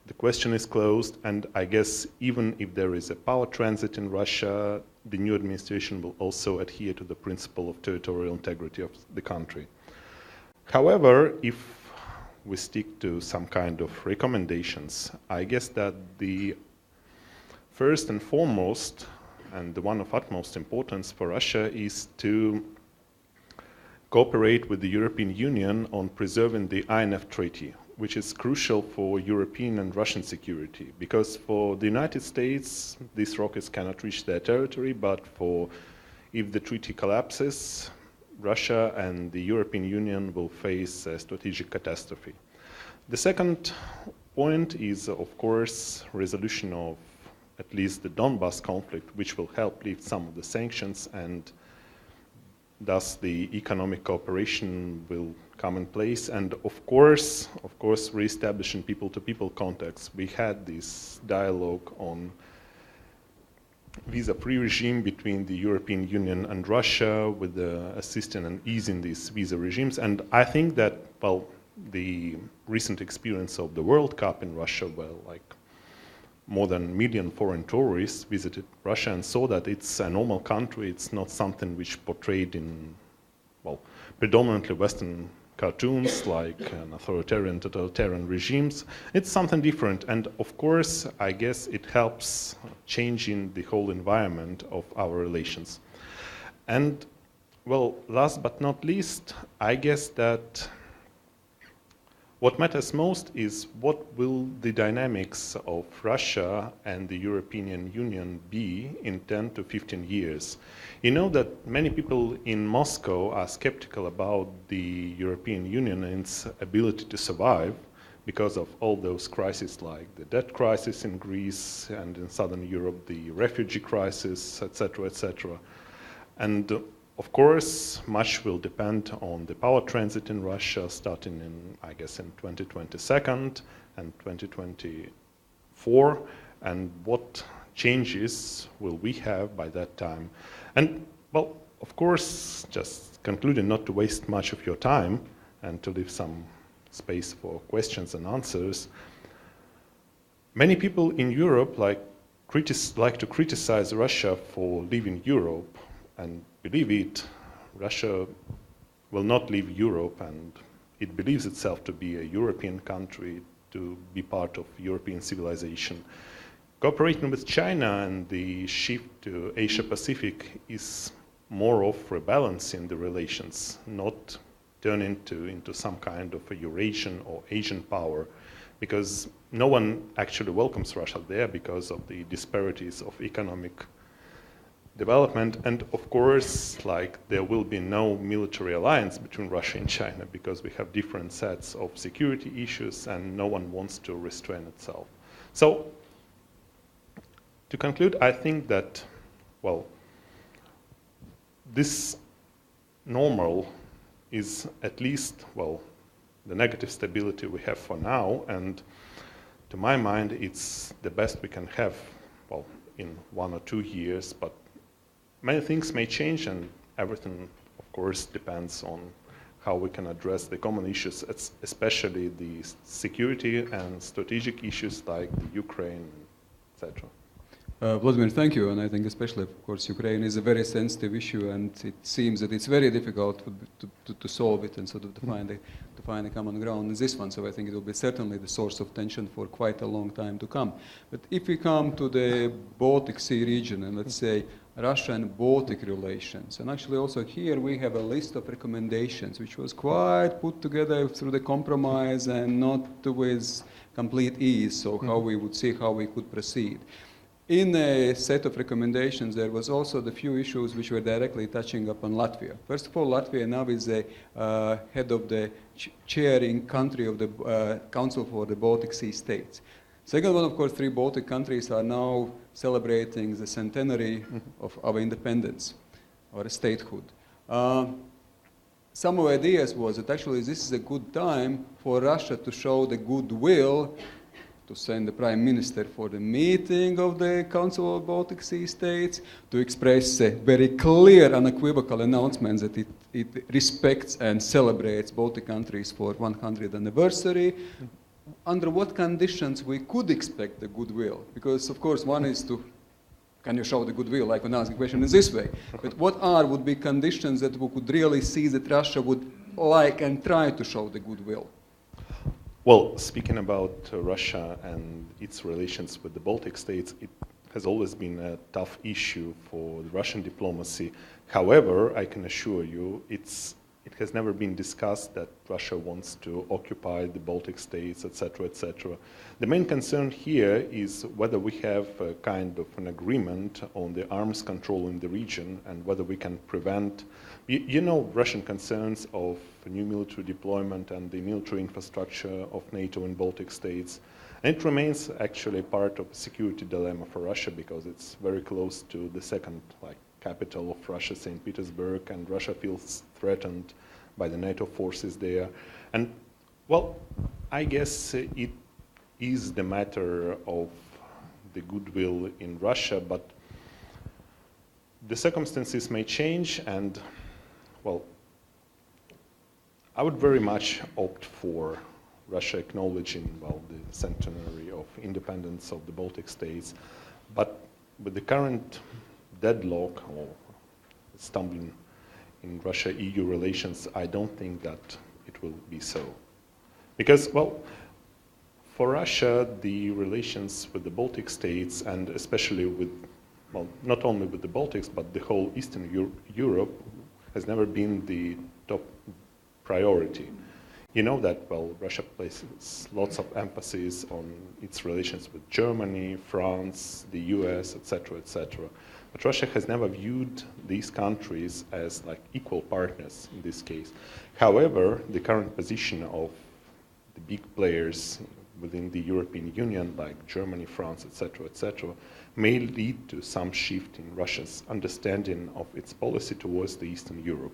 the question is closed, and I guess even if there is a power transit in Russia, the new administration will also adhere to the principle of territorial integrity of the country. However, if we stick to some kind of recommendations, I guess that the first and foremost, and the one of utmost importance for Russia, is to cooperate with the European Union on preserving the INF Treaty, which is crucial for European and Russian security, because for the United States, these rockets cannot reach their territory, but if the treaty collapses, Russia and the European Union will face a strategic catastrophe. The second point is, of course, resolution of at least the Donbas conflict, which will help lift some of the sanctions, and thus the economic cooperation will come in place. And of course, re-establishing people-to-people contacts. We had this dialogue on visa-free regime between the European Union and Russia, with the assisting and easing these visa regimes. And I think that, well, the recent experience of the World Cup in Russia, well, like more than 1 million foreign tourists visited Russia and saw that it's a normal country. It's not something which portrayed in, well, predominantly Western cartoons like an authoritarian, totalitarian regimes. It's something different, and of course, I guess it helps changing the whole environment of our relations. And, well, last but not least, I guess that what matters most is what will the dynamics of Russia and the European Union be in 10 to 15 years. You know that many people in Moscow are skeptical about the European Union and its ability to survive because of all those crises, like the debt crisis in Greece and in Southern Europe, the refugee crisis, etc., etc. And of course, much will depend on the power transit in Russia, starting in, I guess, in 2022 and 2024, and what changes will we have by that time. And, well, of course, just concluding, not to waste much of your time and to leave some space for questions and answers, many people in Europe like to criticize Russia for leaving Europe, and believe it, Russia will not leave Europe, and it believes itself to be a European country, to be part of European civilization. Cooperating with China and the shift to Asia-Pacific is more of rebalancing the relations, not turning into some kind of a Eurasian or Asian power, because no one actually welcomes Russia there because of the disparities of economic development. And of course, like, there will be no military alliance between Russia and China because we have different sets of security issues and no one wants to restrain itself. So, to conclude, I think that, well, this normal is at least, well, the negative stability we have for now, and to my mind, it's the best we can have, well, in 1 or 2 years, but many things may change, and everything, of course, depends on how we can address the common issues, especially the security and strategic issues like the Ukraine, etc. Vladimir, thank you, and I think especially, of course, Ukraine is a very sensitive issue, and it seems that it's very difficult to solve it and sort of to find a common ground in this one. So I think it will be certainly the source of tension for quite a long time to come. But if we come to the Baltic Sea region and let's say Russia and Baltic relations, and actually also here we have a list of recommendations which was quite put together through the compromise and not with complete ease, so how we would see how we could proceed. In a set of recommendations, there was also the few issues which were directly touching upon Latvia. First of all, Latvia now is the head of the chairing country of the Council for the Baltic Sea States. Second one, of course, 3 Baltic countries are now celebrating the centenary of our independence, or statehood. Some of the ideas was that actually this is a good time for Russia to show the goodwill to send the Prime Minister for the meeting of the Council of Baltic Sea States, to express a very clear, unequivocal announcement that it respects and celebrates Baltic countries for 100th anniversary. Under what conditions we could expect the goodwill? Because, of course, one is to, can you show the goodwill, like when asking the question in this way? But what would be conditions that we could really see that Russia would like and try to show the goodwill? Well, speaking about Russia and its relations with the Baltic states, it has always been a tough issue for the Russian diplomacy. However, I can assure you, it has never been discussed that Russia wants to occupy the Baltic states, etc., etc. The main concern here is whether we have a kind of an agreement on the arms control in the region and whether we can prevent, you know, Russian concerns of new military deployment and the military infrastructure of NATO in Baltic states. And it remains actually part of a security dilemma for Russia because it's very close to the second capital of Russia, St. Petersburg, and Russia feels threatened by the NATO forces there. And, well, I guess it is the matter of the goodwill in Russia, but the circumstances may change, and, well, I would very much opt for Russia acknowledging, well, the centenary of independence of the Baltic states, but with the current deadlock or stumbling in Russia-EU relations, I don't think that it will be so. Because, well, for Russia, the relations with the Baltic states, and especially with, well, not only with the Baltics, but the whole Eastern Europe, has never been the top priority. You know that, well, Russia places lots of emphasis on its relations with Germany, France, the US, etc., etc. But Russia has never viewed these countries as like equal partners in this case. However, the current position of the big players within the European Union, like Germany, France, etc., etc., may lead to some shift in Russia's understanding of its policy towards the Eastern Europe.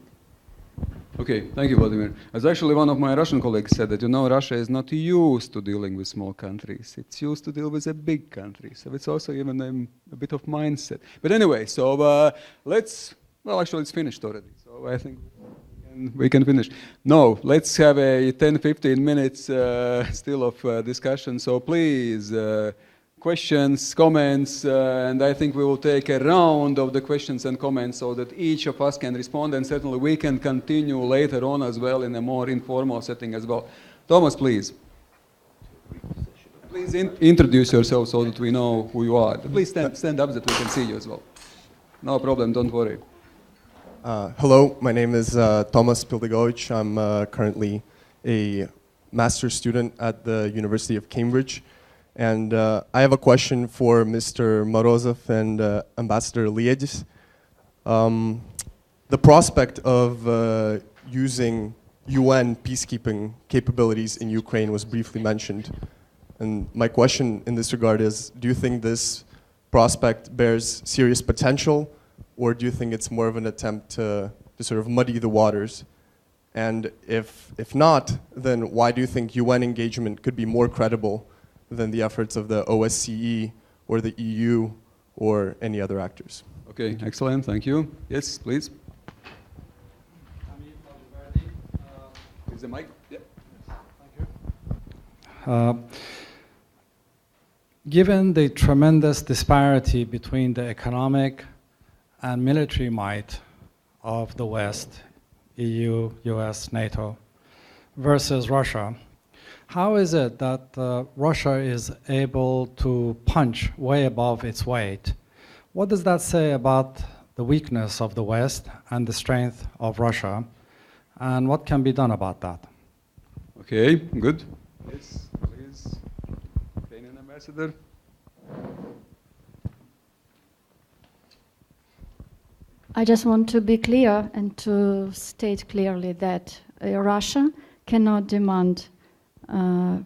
Okay, thank you, Vladimir. As actually one of my Russian colleagues said that, you know, Russia is not used to dealing with small countries. It's used to deal with a big country. So it's also even a bit of mindset. But anyway, so let's finished already. So I think we can finish. No, let's have a 10-15 minutes still of discussion. So please, questions, comments, and I think we will take a round of the questions and comments so that each of us can respond, and certainly we can continue later on as well in a more informal setting as well. Thomas, please. Please introduce yourself so that we know who you are. Please stand up that we can see you as well. No problem, don't worry. Hello, my name is Tomas Pildigovic. I'm currently a master's student at the University of Cambridge. And I have a question for Mr. Morozov and Ambassador LIIA. The prospect of using UN peacekeeping capabilities in Ukraine was briefly mentioned. And my question in this regard is, do you think this prospect bears serious potential, or do you think it's more of an attempt to sort of muddy the waters And if not, then why do you think UN engagement could be more credible than the efforts of the OSCE or the EU or any other actors? Okay, excellent, thank you. Yes, please. Is the mic? Yeah. Given the tremendous disparity between the economic and military might of the West, EU, US, NATO, versus Russia, how is it that Russia is able to punch way above its weight? What does that say about the weakness of the West and the strength of Russia? And what can be done about that? Okay, good. Yes, please. Ukrainian ambassador. I just want to be clear and to state clearly that Russia cannot demand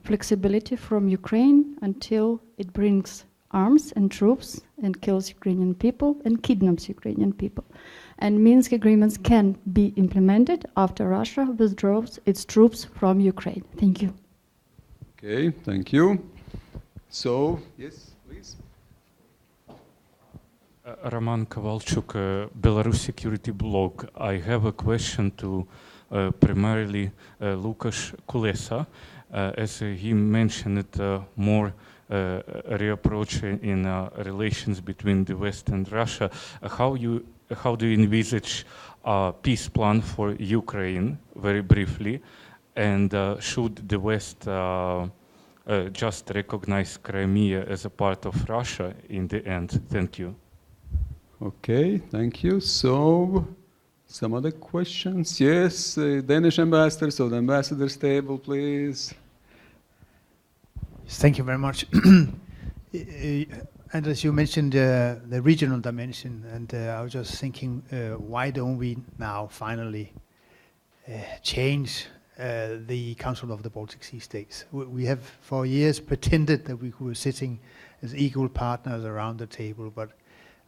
flexibility from Ukraine until it brings arms and troops and kills Ukrainian people and kidnaps Ukrainian people. And Minsk agreements can be implemented after Russia withdraws its troops from Ukraine. Thank you. Okay, thank you. So, yes, please. Roman Kovalchuk, Belarus Security Blog. I have a question to primarily Lukasz Kulesa, as he mentioned more reapproach in relations between the West and Russia. How do you envisage a peace plan for Ukraine, very briefly, and should the West just recognize Crimea as a part of Russia in the end? Thank you. Okay, thank you. So, some other questions? Yes, Danish ambassador, so the ambassador's table, please. Thank you very much. And as you mentioned, the regional dimension, and I was just thinking, why don't we now finally change the Council of the Baltic Sea States? We have for years pretended that we were sitting as equal partners around the table, but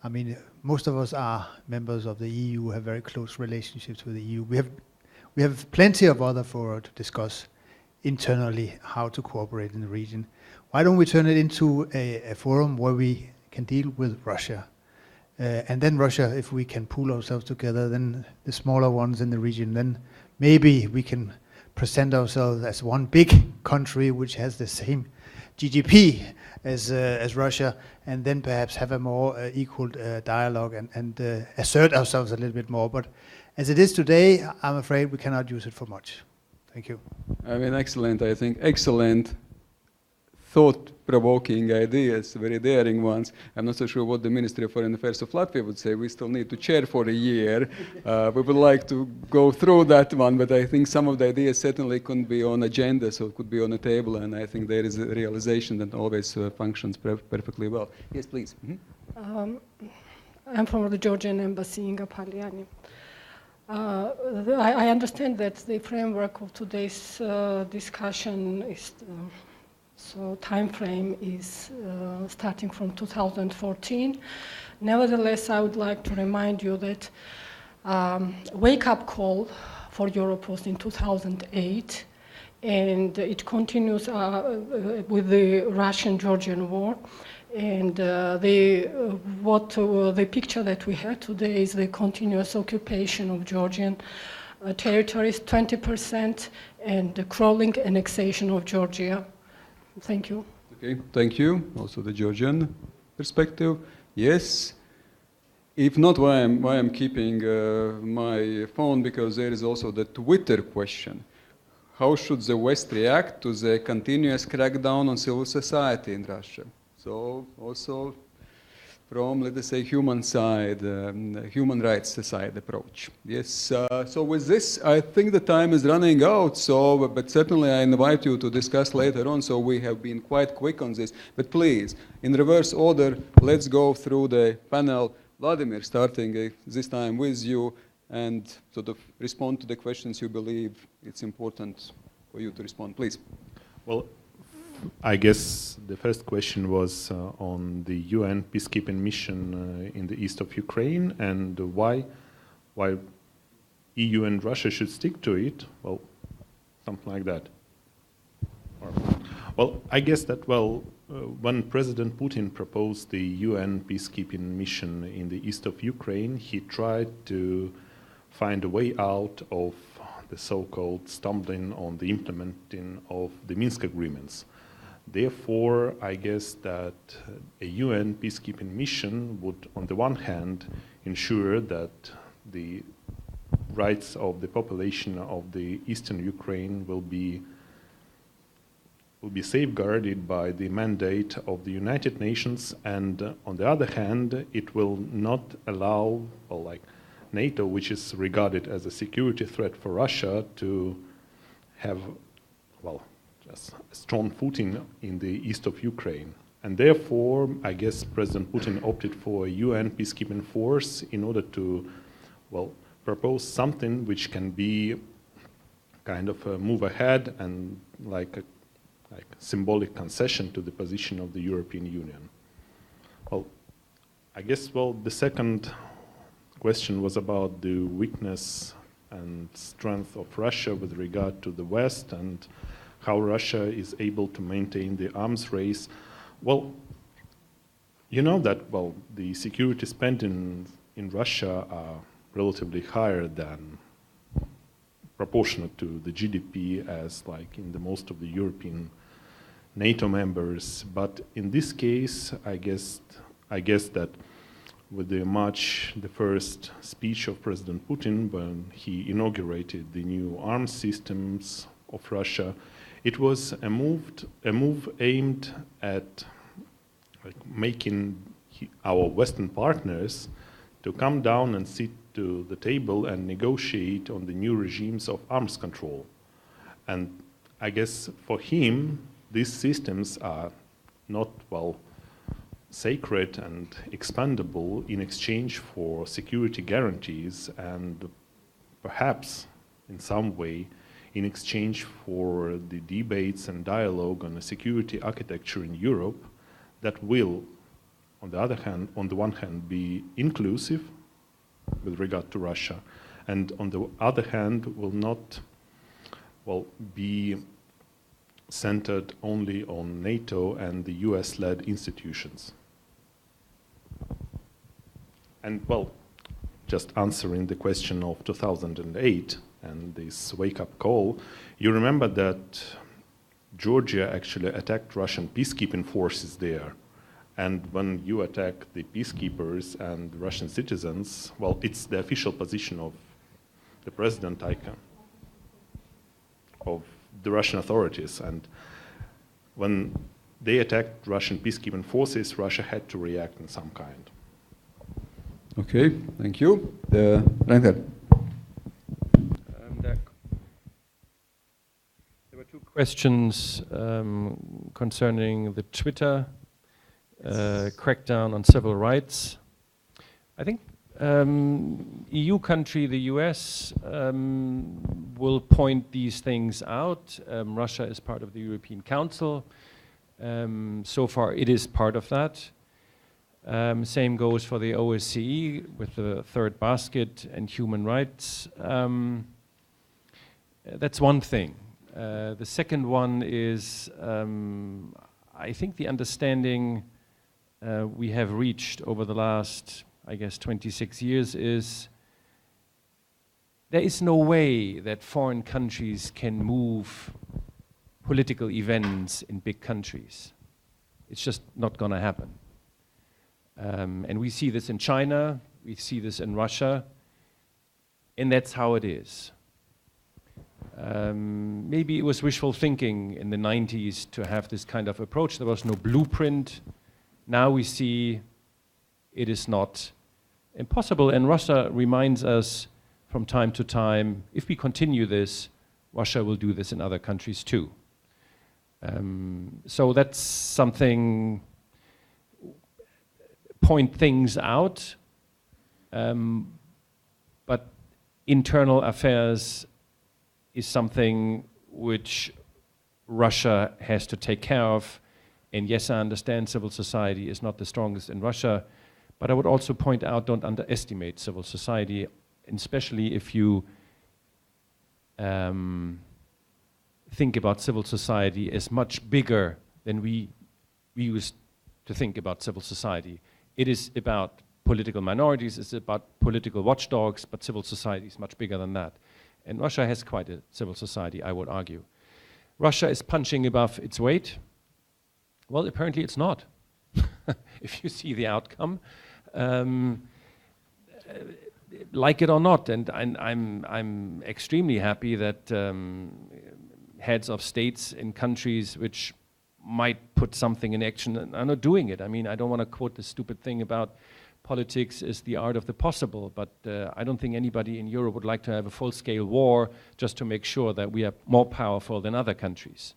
I mean, most of us are members of the EU, have very close relationships with the EU. We have plenty of other fora to discuss internally how to cooperate in the region. Why don't we turn it into a forum where we can deal with Russia? And then Russia, if we can pool ourselves together, then the smaller ones in the region, then maybe we can present ourselves as one big country which has the same GDP as Russia, and then perhaps have a more equal dialogue and assert ourselves a little bit more. But as it is today, I'm afraid we cannot use it for much. Thank you. I mean, excellent, I think. Excellent, thought-provoking ideas, very daring ones. I'm not so sure what the Ministry of Foreign Affairs of Latvia would say. We still need to chair for a year. We would like to go through that one, but I think some of the ideas certainly couldn't be on agenda, so it could be on a table, and I think there is a realization that always functions perfectly well. Yes, please. Mm-hmm. I'm from the Georgian embassy in Gapaliani. I understand that the framework of today's discussion is so time frame is starting from 2014. Nevertheless, I would like to remind you that wake-up call for Europe was in 2008, and it continues with the Russian-Georgian war. And the picture that we have today is the continuous occupation of Georgian territories, 20%, and the crawling annexation of Georgia. Thank you. Okay, thank you. Also the Georgian perspective. Yes. If not, why I'm keeping my phone, because there is also the Twitter question. How should the West react to the continuous crackdown on civil society in Russia? So also from, let us say, human side, human rights side approach. Yes, so with this, I think the time is running out, so, but certainly I invite you to discuss later on, so we have been quite quick on this. But please, in reverse order, let's go through the panel. Vladimir, starting this time with you, and sort of respond to the questions you believe it's important for you to respond, please. Well, I guess the first question was on the UN peacekeeping mission in the east of Ukraine, and why EU and Russia should stick to it, well, something like that. Well, I guess that, when President Putin proposed the UN peacekeeping mission in the east of Ukraine, he tried to find a way out of the so-called stumbling on the implementing of the Minsk agreements. Therefore, I guess that a UN peacekeeping mission would, on the one hand, ensure that the rights of the population of the eastern Ukraine will be safeguarded by the mandate of the United Nations, and on the other hand, it will not allow, NATO, which is regarded as a security threat for Russia, to have, just a strong footing in the east of Ukraine. And therefore, I guess President Putin opted for a UN peacekeeping force in order to, propose something which can be kind of a move ahead and like a symbolic concession to the position of the European Union. Well, I guess, the second question was about the weakness and strength of Russia with regard to the West and how Russia is able to maintain the arms race. Well, you know that, the security spending in Russia are relatively higher than proportionate to the GDP as in the most of the European NATO members. But in this case, I guess that with the first speech of President Putin when he inaugurated the new arms systems of Russia, it was a move aimed at making our Western partners to come down and sit to the table and negotiate on the new regimes of arms control. And I guess for him, these systems are not, sacred and expandable in exchange for security guarantees and perhaps in some way in exchange for the debates and dialogue on a security architecture in Europe that will, on the one hand, be inclusive with regard to Russia, and on the other hand, will not, be centered only on NATO and the US-led institutions. And, just answering the question of 2008 and this wake-up call, you remember that Georgia actually attacked Russian peacekeeping forces there. And when you attack the peacekeepers and Russian citizens, it's the official position of the president of the Russian authorities. And when they attacked Russian peacekeeping forces, Russia had to react in some kind. Okay, thank you. Reinhard. There were two questions concerning the Twitter crackdown on civil rights. I think EU country, the US, will point these things out. Russia is part of the European Council. So far, it is part of that. Same goes for the OSCE with the third basket and human rights. That's one thing. The second one is, I think the understanding we have reached over the last, 26 years is there is no way that foreign countries can move political events in big countries. It's just not going to happen. And we see this in China, we see this in Russia, and that's how it is. Maybe it was wishful thinking in the 90s to have this kind of approach. There was no blueprint. Now we see it is not impossible, and Russia reminds us from time to time, if we continue this, Russia will do this in other countries too. So that's something, point things out, but internal affairs is something which Russia has to take care of. And yes, I understand civil society is not the strongest in Russia, but I would also point out, don't underestimate civil society, especially if you think about civil society as much bigger than we used to think about civil society. It is about political minorities, it's about political watchdogs, but civil society is much bigger than that. And Russia has quite a civil society, I would argue. Russia is punching above its weight. Well, apparently it's not. If you see the outcome, like it or not, and I'm extremely happy that heads of states in countries which might put something in action and are not doing it. I mean, I don't want to quote the stupid thing about politics is the art of the possible, but I don't think anybody in Europe would like to have a full-scale war just to make sure that we are more powerful than other countries.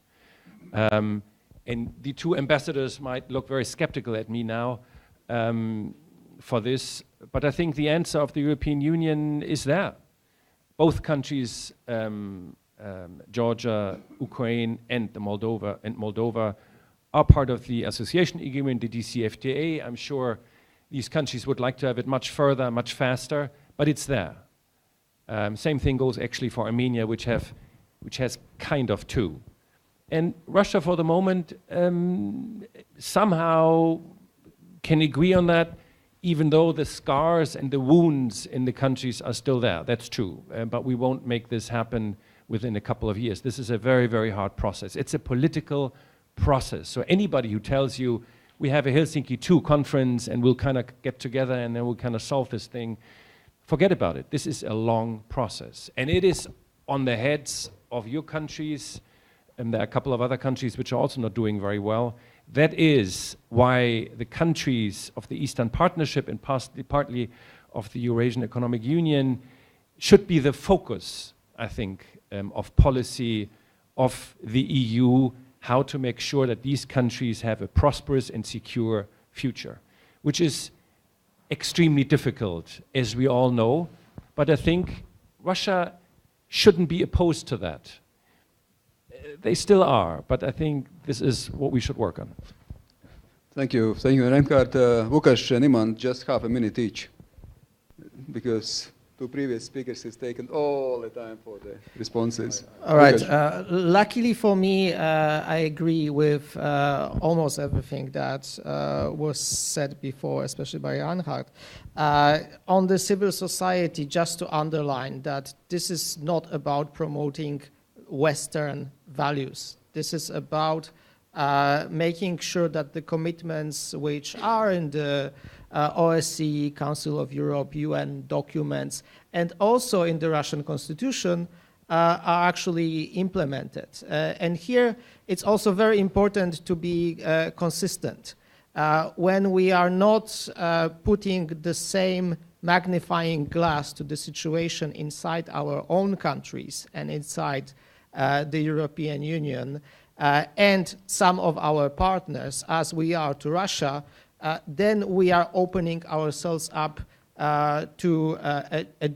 And the two ambassadors might look very skeptical at me now for this, but I think the answer of the European Union is there. Both countries, Georgia, Ukraine, and Moldova are part of the association agreement, the DCFTA. I'm sure these countries would like to have it much further, much faster, but it's there. Same thing goes actually for Armenia, which has kind of two. And Russia, for the moment, somehow can agree on that, even though the scars and the wounds in the countries are still there. That's true, but we won't make this happen within a couple of years. This is a very, very hard process. It's a political process. So anybody who tells you, we have a Helsinki 2 conference and we'll kind of get together and then we'll kind of solve this thing, forget about it. This is a long process. And it is on the heads of your countries, and there are a couple of other countries which are also not doing very well. That is why the countries of the Eastern Partnership and partly of the Eurasian Economic Union should be the focus, I think, of policy of the EU, how to make sure that these countries have a prosperous and secure future, which is extremely difficult, as we all know. But I think Russia shouldn't be opposed to that. They still are, but I think this is what we should work on. Thank you, Reinhard. Łukasz and Iman, just half a minute each, because two previous speakers has taken all the time for the responses. All right. Luckily for me, I agree with almost everything that was said before, especially by Reinhard. On the civil society, just to underline that this is not about promoting Western values. This is about making sure that the commitments which are in the OSCE, Council of Europe, UN documents, and also in the Russian constitution are actually implemented. And here it's also very important to be consistent. When we are not putting the same magnifying glass to the situation inside our own countries and inside the European Union and some of our partners, as we are to Russia, then we are opening ourselves up to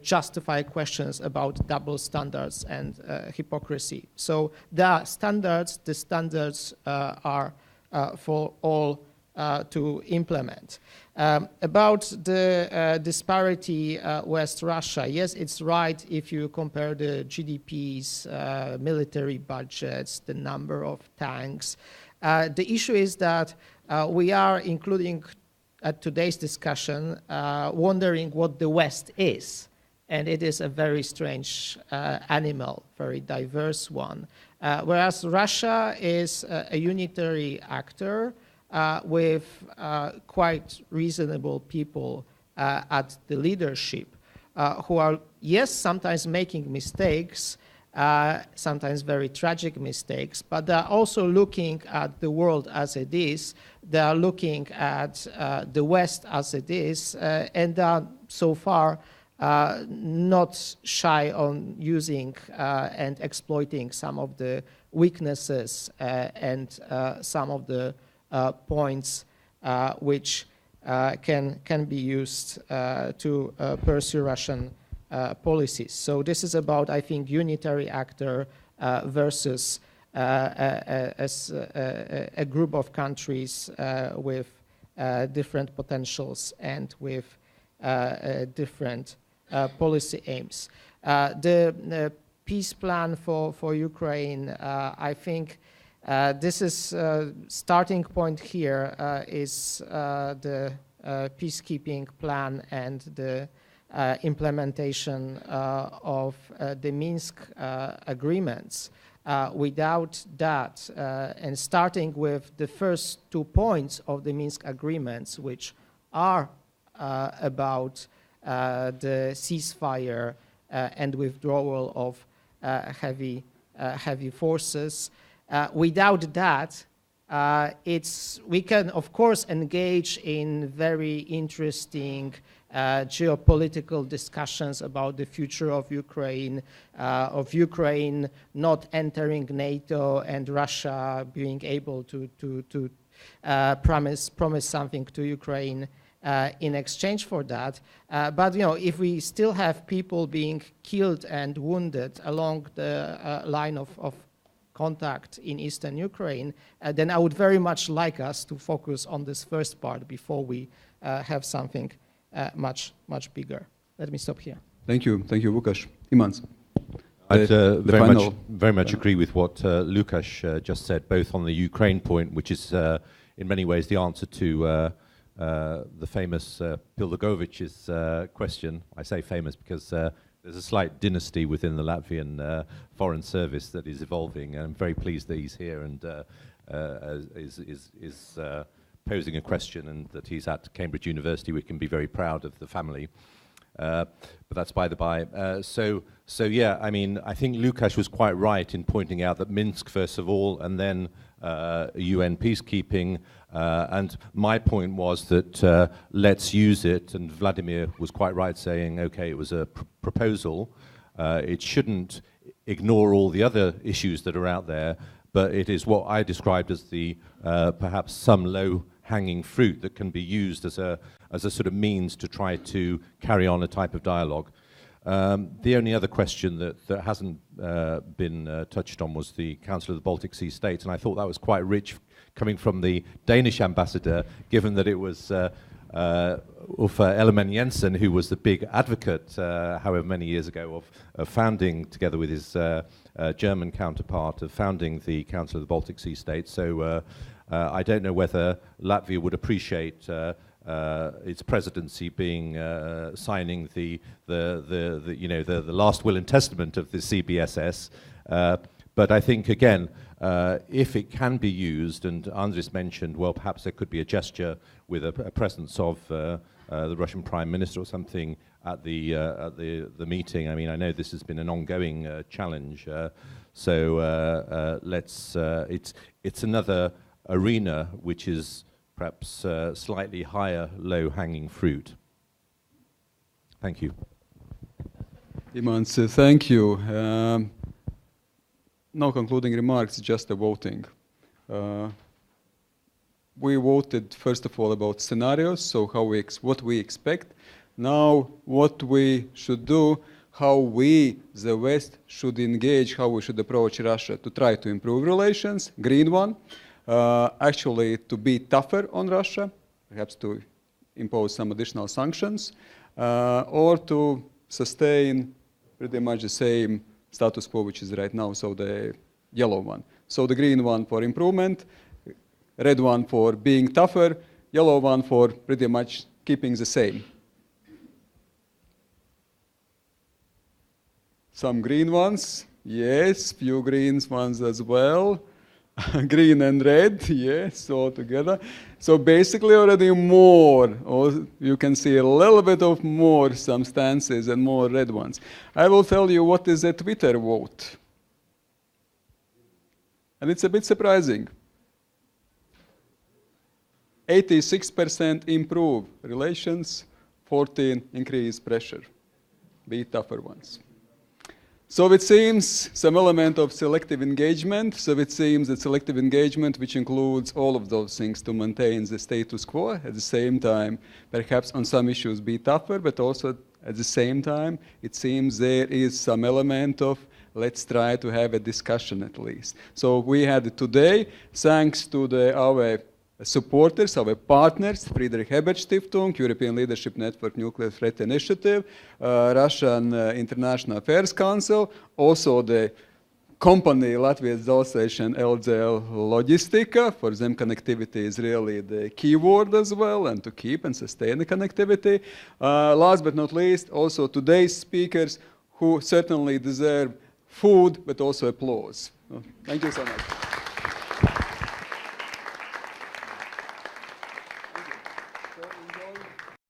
justify questions about double standards and hypocrisy. So the standards are for all to implement. About the disparity West Russia, yes, it's right if you compare the GDPs, military budgets, the number of tanks. The issue is that we are including at today's discussion wondering what the West is. And it is a very strange animal, very diverse one. Whereas Russia is a unitary actor with quite reasonable people at the leadership who are, yes, sometimes making mistakes, sometimes very tragic mistakes, but they're also looking at the world as it is. They are looking at the West as it is, and are so far not shy on using and exploiting some of the weaknesses and some of the points which can be used to pursue Russian policies. So this is about, I think, unitary actor versus a group of countries with different potentials and with different policy aims. The peace plan for Ukraine, I think this is starting point here is the peacekeeping plan and the implementation of the Minsk agreements. Without that, and starting with the first 2 points of the Minsk agreements, which are about the ceasefire and withdrawal of heavy forces. Without that, we can, of course, engage in very interesting geopolitical discussions about the future of Ukraine not entering NATO and Russia being able to promise something to Ukraine in exchange for that. But if we still have people being killed and wounded along the line of contact in eastern Ukraine, then I would very much like us to focus on this first part before we have something much bigger. Let me stop here. Thank you, Łukasz. Imants. I'd very much agree with what Łukasz just said, both on the Ukraine point, which is in many ways the answer to the famous Pildagovich's question. I say famous because there's a slight dynasty within the Latvian Foreign Service that is evolving, and I'm very pleased that he's here and is posing a question, and that he's at Cambridge University. We can be very proud of the family. But that's by the by. So yeah, I mean, I think Łukasz was quite right in pointing out that Minsk, first of all, and then UN peacekeeping. And my point was that let's use it, and Vladimir was quite right saying, okay, it was a proposal. It shouldn't ignore all the other issues that are out there, but it is what I described as the perhaps some low-hanging fruit that can be used as a sort of means to try to carry on a type of dialogue. The only other question that hasn't been touched on was the Council of the Baltic Sea States, and I thought that was quite rich coming from the Danish ambassador, given that it was Uffe Ellemann-Jensen who was the big advocate, however many years ago, of founding, together with his German counterpart, of founding the Council of the Baltic Sea States. So I don't know whether Latvia would appreciate its presidency being signing the last will and testament of the CBSS. But I think, again, if it can be used, and Andris mentioned, well, perhaps there could be a gesture with a presence of the Russian Prime Minister or something at the meeting. I mean, I know this has been an ongoing challenge. So it's another arena which is perhaps slightly higher low-hanging fruit. Thank you. Imants, thank you. No concluding remarks, just a voting. We voted, first of all, about scenarios, so what we expect. Now, what we should do, how we, the West, should engage, how we should approach Russia to try to improve relations, green one. Actually, to be tougher on Russia, perhaps to impose some additional sanctions, or to sustain pretty much the same status quo which is right now, so the yellow one. So the green one for improvement, red one for being tougher, yellow one for pretty much keeping the same. Some green ones, yes, few green ones as well. Green and red, yes, all together. So basically already more, or you can see a little bit of more some stances and more red ones. I will tell you what is a Twitter vote. And it's a bit surprising. 86% improve relations, 14 increase pressure. Be tougher ones. So it seems some element of selective engagement. So it seems that selective engagement, which includes all of those things to maintain the status quo, at the same time, perhaps on some issues be tougher, but also at the same time, it seems there is some element of let's try to have a discussion at least. So we had today, thanks to our supporters, our partners, Friedrich-Ebert-Stiftung, European Leadership Network Nuclear Threat Initiative, Russian International Affairs Council, also the company Latvijas Dzelzceļš and LDz Loģistika. For them, connectivity is really the key word as well, and to keep and sustain the connectivity. Last but not least, also today's speakers, who certainly deserve food, but also applause. Thank you so much.